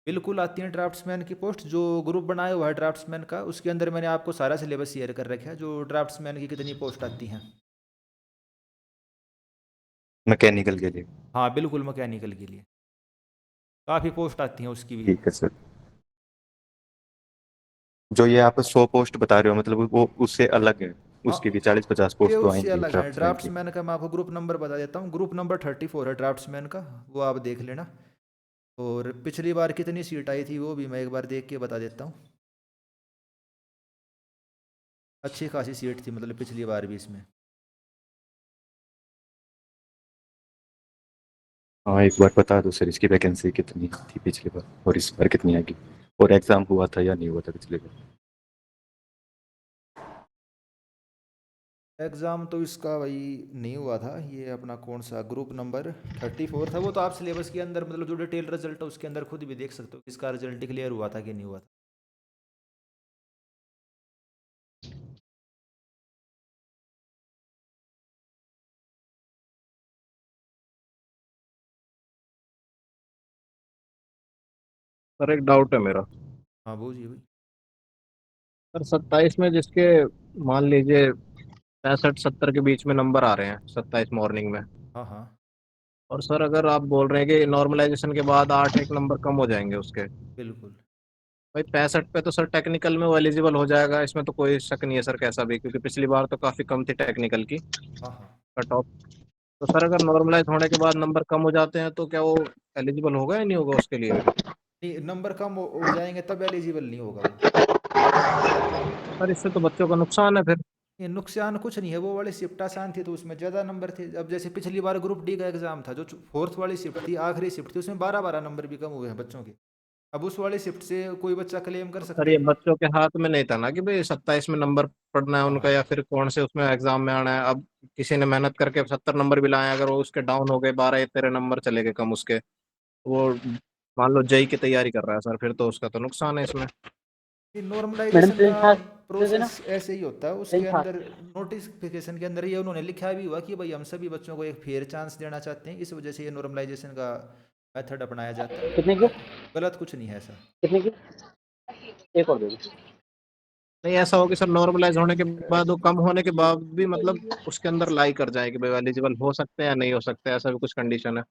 बिल्कुल आती है ड्राफ्ट्समैन की पोस्ट। जो ग्रुप बनाया हुआ है ड्राफ्ट्समैन का, उसके अंदर मैंने आपको सारा सिलेबस शेयर कर रखा है, जो ड्राफ्ट्समैन की कितनी पोस्ट आती हैं। मैकेनिकल के लिए? हाँ बिल्कुल, मैकेनिकल के लिए काफ़ी पोस्ट आती हैं उसकी भी। ठीक है सर। जो ये आप 100 पोस्ट बता रहे हो मतलब वो उससे अलग है? हाँ, उसकी भी 40-50 ये पोस्ट तो उससे आएंगी अलग है। ड्राफ्ट्समैन की? ड्राफ्ट्समैन का मैं आपको ग्रुप नंबर बता देता हूँ, ग्रुप नंबर 34 है ड्राफ्ट्समैन का, वो आप देख लेना। और पिछली बार कितनी सीट आई थी वो भी मैं एक बार देख के बता देता हूँ। अच्छी खासी सीट थी मतलब पिछली बार भी इसमें। हाँ एक बार बता दो सर, इसकी वैकेंसी कितनी थी पिछली बार और इस बार कितनी आएगी, और एग्जाम हुआ था या नहीं हुआ था पिछली बार? एग्ज़ाम तो इसका भाई नहीं हुआ था। ये अपना कौन सा ग्रुप नंबर 34 था, वो तो आप सिलेबस के अंदर मतलब जो डिटेल रिजल्ट है उसके अंदर खुद भी देख सकते हो इसका रिजल्ट डिक्लेयर हुआ था कि नहीं हुआ था। सर एक डाउट है मेरा। हाँ बोलिए भाई। सर 27 में जिसके मान लीजिए 65-70 के बीच में नंबर आ रहे हैं 27 मॉर्निंग में, हाँ हाँ और सर अगर आप बोल रहे हैं कि नॉर्मलाइजेशन के बाद 8 एक नंबर कम हो जाएंगे उसके, बिल्कुल। भाई 65 पे तो सर टेक्निकल में वो एलिजिबल हो जाएगा, इसमें तो कोई शक नहीं है सर कैसा भी, क्योंकि पिछली बार तो काफ़ी कम थी टेक्निकल की हाँ हाँ कट ऑफ। तो सर अगर नॉर्मलाइज होने के बाद नंबर कम हो जाते हैं तो क्या वो एलिजिबल होगा या नहीं होगा उसके लिए? नहीं, नंबर कम हो जाएंगे तब एलिजिबल नहीं होगा वो। सर इससे तो बच्चों का नुकसान है फिर। ये नुकसान कुछ नहीं है, वो वाली शिफ्ट आसान थी तो उसमें ज़्यादा नंबर थे। अब जैसे पिछली बार ग्रुप डी का एग्जाम था, जो फोर्थ वाली शिफ्ट थी, आखिरी शिफ्ट थी, उसमें 12-12 नंबर भी कम हुए हैं बच्चों के। अब उस वाली शिफ्ट से कोई बच्चा क्लेम कर सर सकता ये है? बच्चों के हाथ में नहीं था ना कि भाई 27 में नंबर पढ़ना है हाँ उनका, या फिर कौन से उसमें एग्जाम में आना है। अब किसी ने मेहनत करके 70 नंबर भी लाए, अगर वो उसके डाउन हो गए, 12 या 13 नंबर चले गए कम उसके, वो मान लो जेई की तैयारी कर रहा है सर, फिर तो उसका तो नुकसान है इसमें। नॉर्मलाइजेशन का प्रोसेस ऐसे ही होता है। उसके अंदर नोटिफिकेशन के अंदर ये उन्होंने लिखा भी हुआ कि भाई हम सभी बच्चों को एक फेयर चांस देना चाहते हैं, इस वजह से ये नॉर्मलाइजेशन का मेथड अपनाया जाता है। कितने की? गलत कुछ नहीं है ऐसा। कितने की? एक और दे दो। नहीं ऐसा हो कि सर नॉर्मलाइज होने के बाद, वो कम होने के बाद भी मतलब उसके अंदर लाई कर जाए कि भाई एलिजिबल हो सकते हैं या नहीं हो सकते, ऐसा भी कुछ कंडीशन है।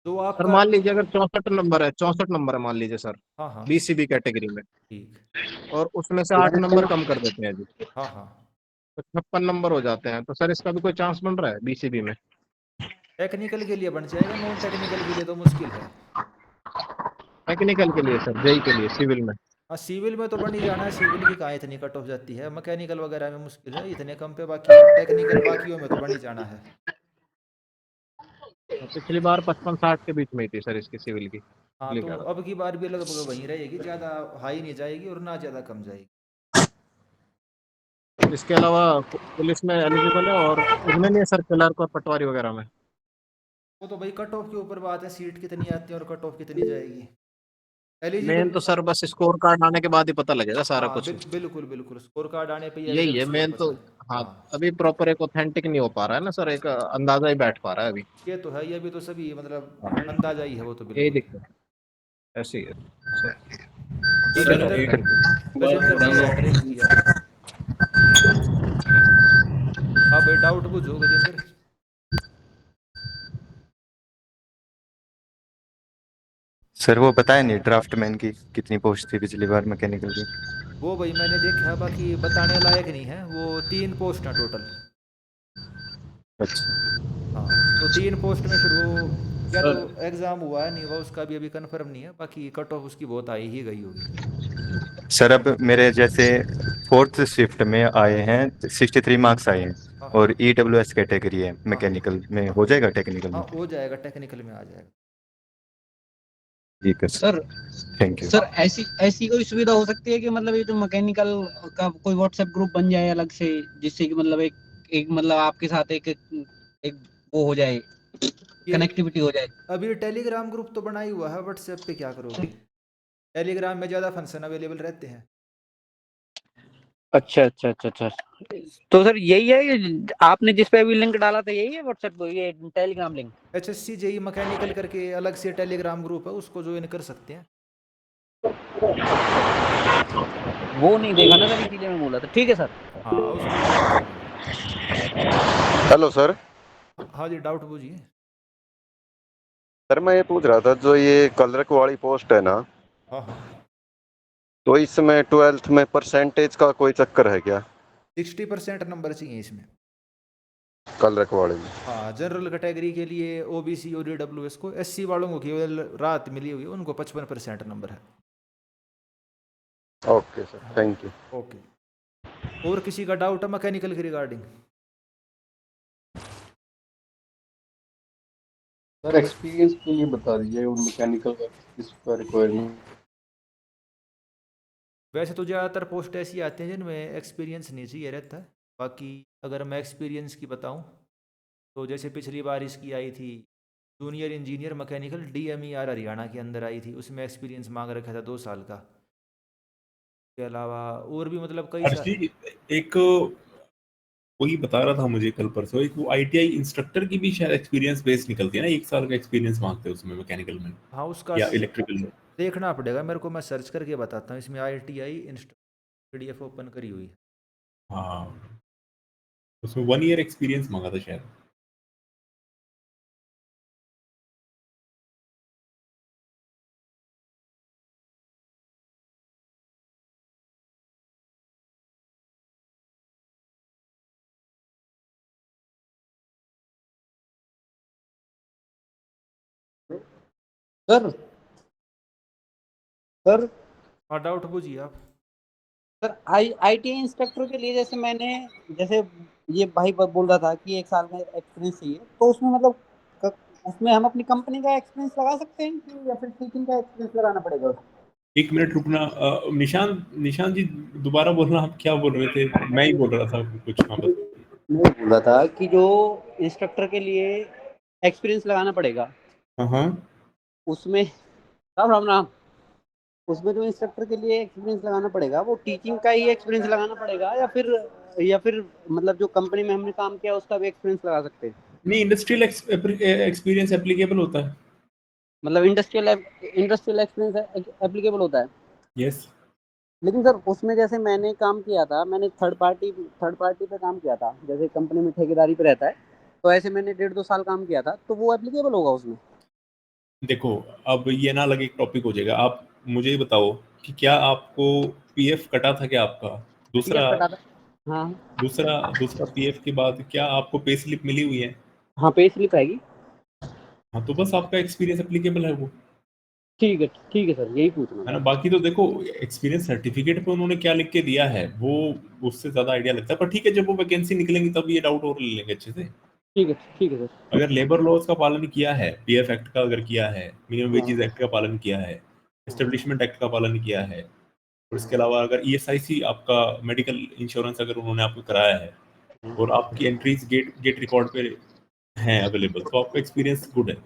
तो सर आपका मान लीजिए अगर 64 नंबर है, 64 नंबर है मान लीजिए सर, हाँ हाँ बीसीबी कैटेगरी में, ठीक। और उसमें से 8 नंबर कम कर देते हैं जी, हाँ हाँ तो 56 नंबर हो जाते हैं, तो सर इसका भी कोई चांस बन रहा है बीसीबी में? टेक्निकल के लिए बन जाएगा, नॉन टेक्निकल के लिए तो मुश्किल है। टेक्निकल के लिए सर, जेई के लिए, सिविल में? हाँ सिविल में तो बन ही जाना है, सिविल की कहाँ इतनी कट ऑफ जाती है, मैकेनिकल वगैरह में मुश्किल है इतने कम पे, बाकी टेक्निकल बाकियों में तो बन ही जाना है। पिछली बार 55-60 के बीच में ही थी सर इसकी सिविल की। हाँ इसलिए तो कह रहा अब की बार भी लगभग वहीं रहेगी, ज़्यादा हाई नहीं जाएगी और ना ज़्यादा कम जाएगी। था। इसके अलावा पुलिस में एलिजिबल है, और इनमें नहीं है सर, क्लर्क और पटवारी वगैरह में? वो तो भाई कट ऑफ के ऊपर बात है, सीट कितनी आती है और कट ऑफ कितनी जाएगी। एलिजिबल मेन तो सर बस स्कोर कार्ड आने के बाद ही पता लगेगा सारा हाँ कुछ। बिल्कुल बिल्कुल, स्कोर कार्ड आने पे ही यही है एग्जैक्ट फिगर मेन तो। पता है। हाँ, हाँ अभी प्रॉपर एक ऑथेंटिक नहीं हो पा रहा है ना सर, एक अंदाजा ही बैठ पा रहा है अभी। ये तो है, ये भी तो सभी मतलब हाँ, अंदाजा ही है वो तो यही बिल्कुल। दिक्कत है, ऐसी है सर। ठीक है गजेंद्र, सर, एक गजेंद्र ने डाउन हैंड रेज किया। हाँ भाई डाउट पूछो गजेंद्र। सर वो बताया नहीं ड्राफ्टमैन की कितनी पोस्ट थी पिछली बार मैकेनिकल की? वो भाई मैंने देखा, बाकी बताने लायक नहीं है, वो 3 पोस्ट हैं टोटल। अच्छा। हाँ तो 3 पोस्ट में फिर वो या तो सर एग्ज़ाम हुआ है नहीं हुआ उसका भी अभी कंफर्म नहीं है, बाकी कट ऑफ उसकी बहुत आई ही गई होगी। सर अब मेरे जैसे फोर्थ शिफ्ट में आए हैं 63 मार्क्स आए हैं, हाँ हाँ और ईडब्ल्यूएस कैटेगरी है, हाँ हाँ मैकेनिकल में हाँ हो जाएगा टेक्निकल हाँ में? हो जाएगा, टेक्निकल में आ जाएगा। ठीक है सर थैंक यू। सर ऐसी ऐसी कोई सुविधा हो सकती है कि मतलब ये जो मैकेनिकल का कोई व्हाट्सएप ग्रुप बन जाए अलग से, जिससे कि मतलब एक एक मतलब आपके साथ एक वो हो जाए, ये कनेक्टिविटी हो जाए। अभी टेलीग्राम ग्रुप तो बना ही हुआ है, व्हाट्सएप पे क्या करोगे? टेलीग्राम में ज़्यादा फंक्शन अवेलेबल रहते हैं। अच्छा अच्छा अच्छा अच्छा। तो सर यही है ये आपने जिस पे अभी लिंक डाला था, यही है व्हाट्सएप, ये Telegram link? HSC JE mechanical करके अलग से टेलीग्राम ग्रुप है, उसको ज्वाइन कर सकते हैं। वो नहीं देखा ना सर, इसीलिए मैं बोला था। ठीक है सर। हाँ उसको ज्वाइन कर लेना। Hello sir. हाँ जी डाउट पूछिए। सर मैं ये पूछ रहा था, जो ये क्लर्क वाली पोस्ट है ना, हाँ हाँ तो इसमें 12th में परसेंटेज का कोई चक्कर है क्या? 60% नंबर चाहिए इसमें। क्लर्क वाले में? हाँ जनरल कैटेगरी के लिए ओबीसी और ईडब्ल्यूएस को, एससी वालों को केवल राहत मिली हुई है, उनको 55% नंबर है। ओके सर, हाँ थैंक यू। ओके। और किसी का डाउट है मैकेनिकल के रिगार्डिंग? सर एक्सपीरियंस के लिए बता दीजिए, वो मैकेनिकल का किसका रिक्वायरमेंट? वैसे तो ज़्यादातर पोस्ट ऐसी आती हैं जिनमें एक्सपीरियंस नहीं चाहिए रहता है। बाकी अगर मैं एक्सपीरियंस की बताऊं तो जैसे पिछली बार इसकी आई थी junior engineer mechanical DMER Haryana के अंदर आई थी, उसमें एक्सपीरियंस मांग रखा था 2 साल का। के अलावा और भी मतलब कई हर्ष जी, एक वही बता रहा था मुझे कल परसों, एक वो आईटीआई इंस्ट्रक्टर की भी शायद एक्सपीरियंस बेस्ड निकलती है ना, 1 साल का एक्सपीरियंस मांगते हैं उसमें मैकेनिकल में हाँ उसका या इलेक्ट्रिकल में। देखना पड़ेगा मेरे को, मैं सर्च करके बताता हूँ। इसमें ITI PDF ओपन करी हुई है। हाँ उसमें 1 ईयर एक्सपीरियंस मांगा था शायद। सर सर हाँ डाउट पूछिए आप। सर आईटीआई इंस्ट्रक्टर के लिए जैसे मैंने जैसे ये भाई बोल रहा था कि 1 साल में एक्सपीरियंस चाहिए, तो उसमें मतलब उसमें हम अपनी कंपनी का एक्सपीरियंस लगा सकते हैं कि या फिर टीचिंग का एक्सपीरियंस लगाना पड़ेगा उसमें? 1 मिनट रुकना। निशान जी दोबारा बोलना, आप क्या बोल रहे थे? मैं ही बोल रहा था कुछ। हाँ बस। मैं बोल रहा था कि जो इंस्ट्रक्टर के लिए एक्सपीरियंस लगाना पड़ेगा हाँ उसमें, राम राम राम, उसमें जो इंस्ट्रक्टर के लिए एक्सपीरियंस लगाना पड़ेगा वो टीचिंग का ही एक्सपीरियंस लगाना पड़ेगा या फिर मतलब जो कंपनी में हमने काम किया उसका भी एक्सपीरियंस लगा सकते हैं? नहीं, इंडस्ट्रियल एक्सपीरियंस एप्लीकेबल होता है। मतलब इंडस्ट्रियल एक्सपीरियंस एप्लीकेबल होता है। यस। लेकिन सर उसमें जैसे मैंने काम किया था, मैंने थर्ड पार्टी पे काम किया था, जैसे कंपनी में ठेकेदारी पे रहता है, तो ऐसे मैंने 1.5-2 साल काम किया था, तो वो एप्लीकेबल होगा उसमें? देखो, अब ये ना अलग एक टॉपिक हो जाएगा। आप मुझे ये बताओ कि क्या आपको पीएफ कटा था क्या आपका? दूसरा पीएफ कटा था। हाँ दूसरा दूसरा पीएफ के बाद क्या आपको पे स्लिप मिली हुई है? हाँ, पे स्लिप आएगी। हाँ, तो बस आपका एक्सपीरियंस एप्लीकेबल है वो। ठीक है सर, यही पूछना है था। ना? बाकी तो देखो, एक्सपीरियंस सर्टिफिकेट पे उन्होंने क्या लिख के दिया है वो उससे ज्यादा आइडिया लगता है। पर ठीक है, जब वो वैकेंसी निकलेंगी तब ये डाउट और ले लेंगे अच्छे से। ठीक है सर। अगर लेबर लॉज का पालन किया है, पीएफ एक्ट का अगर किया है, मिनिमम हाँ वेजेस एक्ट का पालन किया है, एस्टेब्लिशमेंट एक्ट का पालन किया है, और इसके अलावा अगर ईएसआईसी आपका मेडिकल इंश्योरेंस अगर उन्होंने आपको कराया है और आपकी एंट्रीज गेट गेट रिकॉर्ड पे हैं अवेलेबल, तो आपका एक्सपीरियंस गुड है।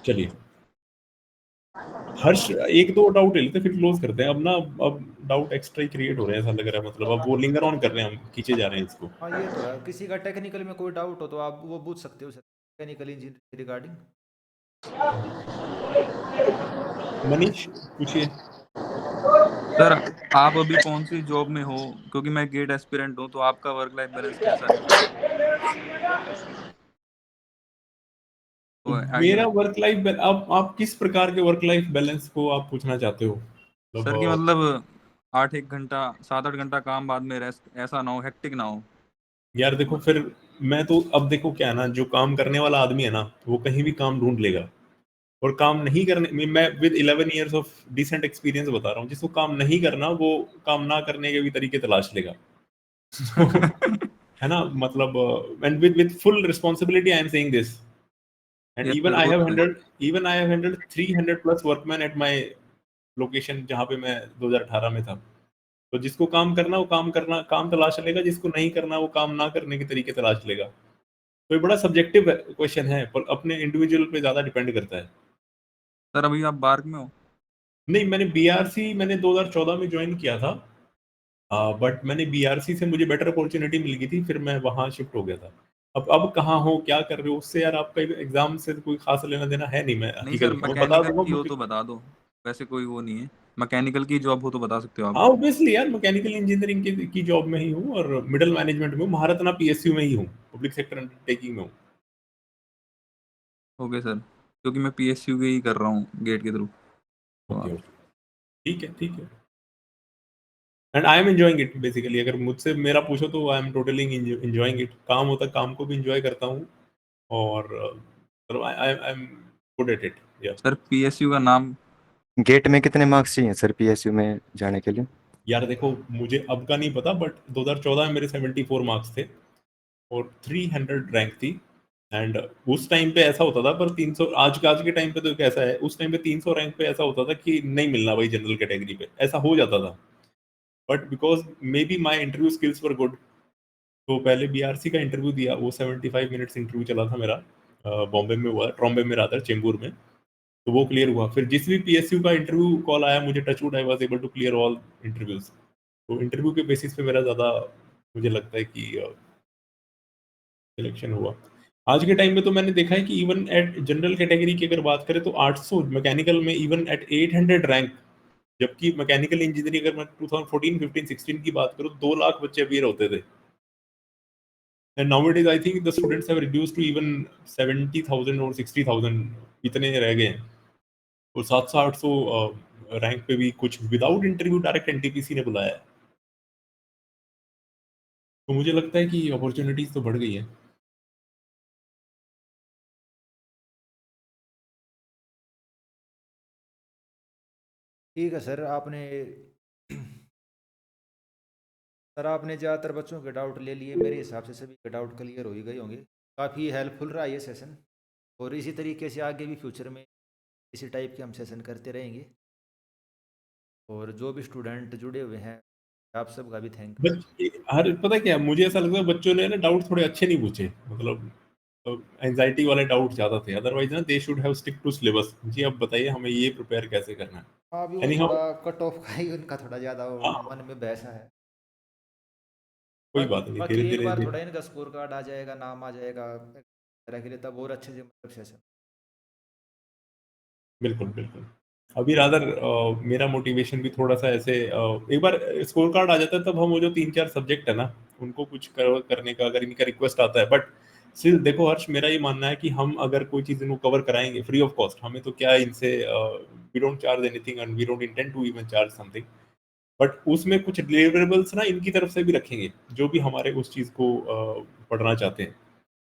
चलिए, हर्ष एक दो डाउट ले लेते फिर क्लोज करते हैं। अब ना, अब डाउट एक्स्ट्रा ही क्रिएट हो रहे हैं ऐसा लग रहा है। मतलब अब वो लिंगर ऑन कर रहे हैं, हम खींचे जा रहे हैं इसको। हाँ ये तो है, किसी का टेक्निकल में कोई डाउट हो तो आप वो पूछ सकते हो sir, technical engineering regarding. Manish पूछिए। सर आप अभी कौन सी जॉब में हो? क्योंकि मैं गेट एस्पिरेंट हूँ, तो आपका वर्क लाइफ बैलेंस कैसा है? तो आइडिया मेरा लग। वर्क लाइफ, आप किस प्रकार के वर्क लाइफ बैलेंस को आप पूछना चाहते हो? सर की मतलब मतलब 8-1 घंटा 7-8 घंटा काम बाद में रेस्ट, ऐसा ना हो, हेक्टिक ना हो। यार देखो, फिर मैं तो अब देखो क्या है ना, जो काम करने वाला आदमी है ना वो कहीं भी काम ढूंढ लेगा। और काम नहीं करने मैं with 11 years of decent experience बता रहा हूँ, जिसको काम नहीं करना वो काम ना करने के भी तरीके तलाश लेगा। है ना? मतलब and with full responsibility I am saying this. And yes even sir, I वो हैव तो है। Handled even I have handled 300 plus workman at my location जहाँ पे मैं 2018 में था। तो जिसको काम करना वो काम करना, काम तलाश लेगा, जिसको नहीं करना वो काम ना करने के तरीके तलाश लेगा। तो ये बड़ा सब्जेक्टिव क्वेश्चन है, पर अपने इंडिविजुअल पे ज्यादा डिपेंड करता है। सर अभी आप बार्क में हो? नहीं, मैंने बीआरसी मैंने 2014 में ज्वाइन किया था। बट मैंने बीआरसी से मुझे बेटर अपॉर्चुनिटी मिल गई थी, फिर मैं वहां शिफ्ट हो गया था। अब कहाँ हो, क्या कर रहे हो, उससे यार आपका एग्जाम से कोई खास लेना देना है नहीं। मैं नहीं हकीकत सर, बताऊं, बता मैकेनिकल दूंगा की हो मुझे। तो बता दो। वैसे कोई वो नहीं है, मैकेनिकल की जॉब हो तो बता सकते हो आप। हाँ ऑब्वियसली यार, मैकेनिकल इंजीनियरिंग की जॉब में ही हूँ और मिडिल मैनेजमेंट में हूँ, महारत्ना पीएसयू में ही हूँ, पब्लिक सेक्टर अंडरटेकिंग में हूँ। ओके सर, क्योंकि मैं पीएसयू के ही कर रहा हूँ गेट के थ्रू। तो ओके आप ओके, ठीक है ठीक है। And I am enjoying it basically. अगर मुझसे मेरा पूछो तो I am totally enjoying it. काम होता है, काम को भी एंजॉय करता हूँ। और I am good at it. या सर पीएसयू का नाम। गेट में कितने मार्क्स चाहिए सर पीएसयू में जाने के लिए? यार देखो, मुझे अब का नहीं पता, बट 2014 में मेरे 74 मार्क्स थे और 300 रैंक थी। एंड उस टाइम पे ऐसा होता था, पर 300 आज के टाइम पे तो कैसा है, उस टाइम पे 300 रैंक पे ऐसा होता था कि नहीं मिलना भाई जनरल कैटेगरी पे, ऐसा हो जाता था। But because may be my interview skills were good, तो पहले बीआरसी का इंटरव्यू दिया, वो 75 मिनट्स इंटरव्यू चला था मेरा। बॉम्बे में हुआ, ट्रॉम्बे में रहा था, चेंबूर में। तो वो क्लियर हुआ, फिर जिस भी पीएसयू का इंटरव्यू कॉल आया मुझे, touchwood I was able to clear all interviews. तो इंटरव्यू के बेसिस पे मेरा ज़्यादा मुझे लगता है कि सिलेक्शन हुआ। आज के टाइम में तो मैंने देखा है कि इवन एट जनरल कैटेगरी की अगर बात करें तो 800, मैकेनिकल में इवन एट 800 रैंक, जबकि मैकेनिकल इंजीनियरिंग अगर मैं 2014 15 16 की बात करूँ 2 लाख बच्चे अपियर होते थे। And nowadays I think the students have reduced to even 70,000 और 60,000, इतने रह गए हैं। और 700-800 रैंक पे भी कुछ विदाउट इंटरव्यू डायरेक्ट एनटीपीसी ने बुलाया है। तो मुझे लगता है कि अपॉर्चुनिटीज तो बढ़ गई है। ठीक है सर, आपने ज़्यादातर बच्चों के डाउट ले लिए, मेरे हिसाब से सभी के डाउट क्लियर हो ही गए होंगे। काफ़ी हेल्पफुल रहा ये सेशन, और इसी तरीके से आगे भी फ्यूचर में इसी टाइप के हम सेशन करते रहेंगे। और जो भी स्टूडेंट जुड़े हुए हैं, आप सबका भी थैंक यू। हर पता क्या है, मुझे ऐसा लगता है बच्चों ने ना डाउट थोड़े अच्छे नहीं पूछे, मतलब एंजाइटी वाले डाउट ज़्यादा थे, अदरवाइज ना they should have stick to syllabus. जी अब बताइए हमें ये प्रिपेयर कैसे करना है। हाँ, अभी वो एनी हाउ, थोड़ा कट ऑफ का ही उनका थोड़ा ज़्यादा मन में बैसा है। कोई बात नहीं, बाकी धीरे एक धीरे बार थोड़ा इनका स्कोर कार्ड आ जाएगा, नाम आ जाएगा तरह के लिए, तब और अच्छे से मतलब सेशन। बिल्कुल बिल्कुल। अभी रादर मेरा मोटिवेशन भी थोड़ा सा ऐसे एक बार स्कोर कार्ड आ जाता है तब हम वो जो 3-4 सब्जेक्ट है ना उनको कुछ करने का अगर इनका रिक्वेस्ट आता है, बट स्टिल देखो हर्ष, मेरा ये मानना है कि हम अगर कोई चीज़ इनको कवर कराएंगे फ्री ऑफ कॉस्ट, हमें तो क्या इनसे we don't charge anything and we don't intend to even charge something, but उसमें कुछ डिलीवरेबल्स ना इनकी तरफ से भी रखेंगे जो भी हमारे उस चीज़ को पढ़ना चाहते हैं,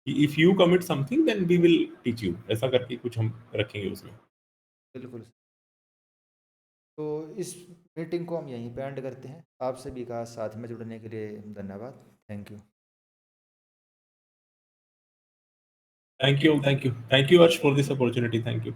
कि if you commit something then we will teach you, ऐसा करके कुछ हम रखेंगे उसमें। बिल्कुल। तो इस मीटिंग को हम यहीं पे एंड करते हैं। आप सभी का साथ में जुड़ने के लिए धन्यवाद। Thank you. Thank you, thank you, thank you, Harsh, for this opportunity. Thank you.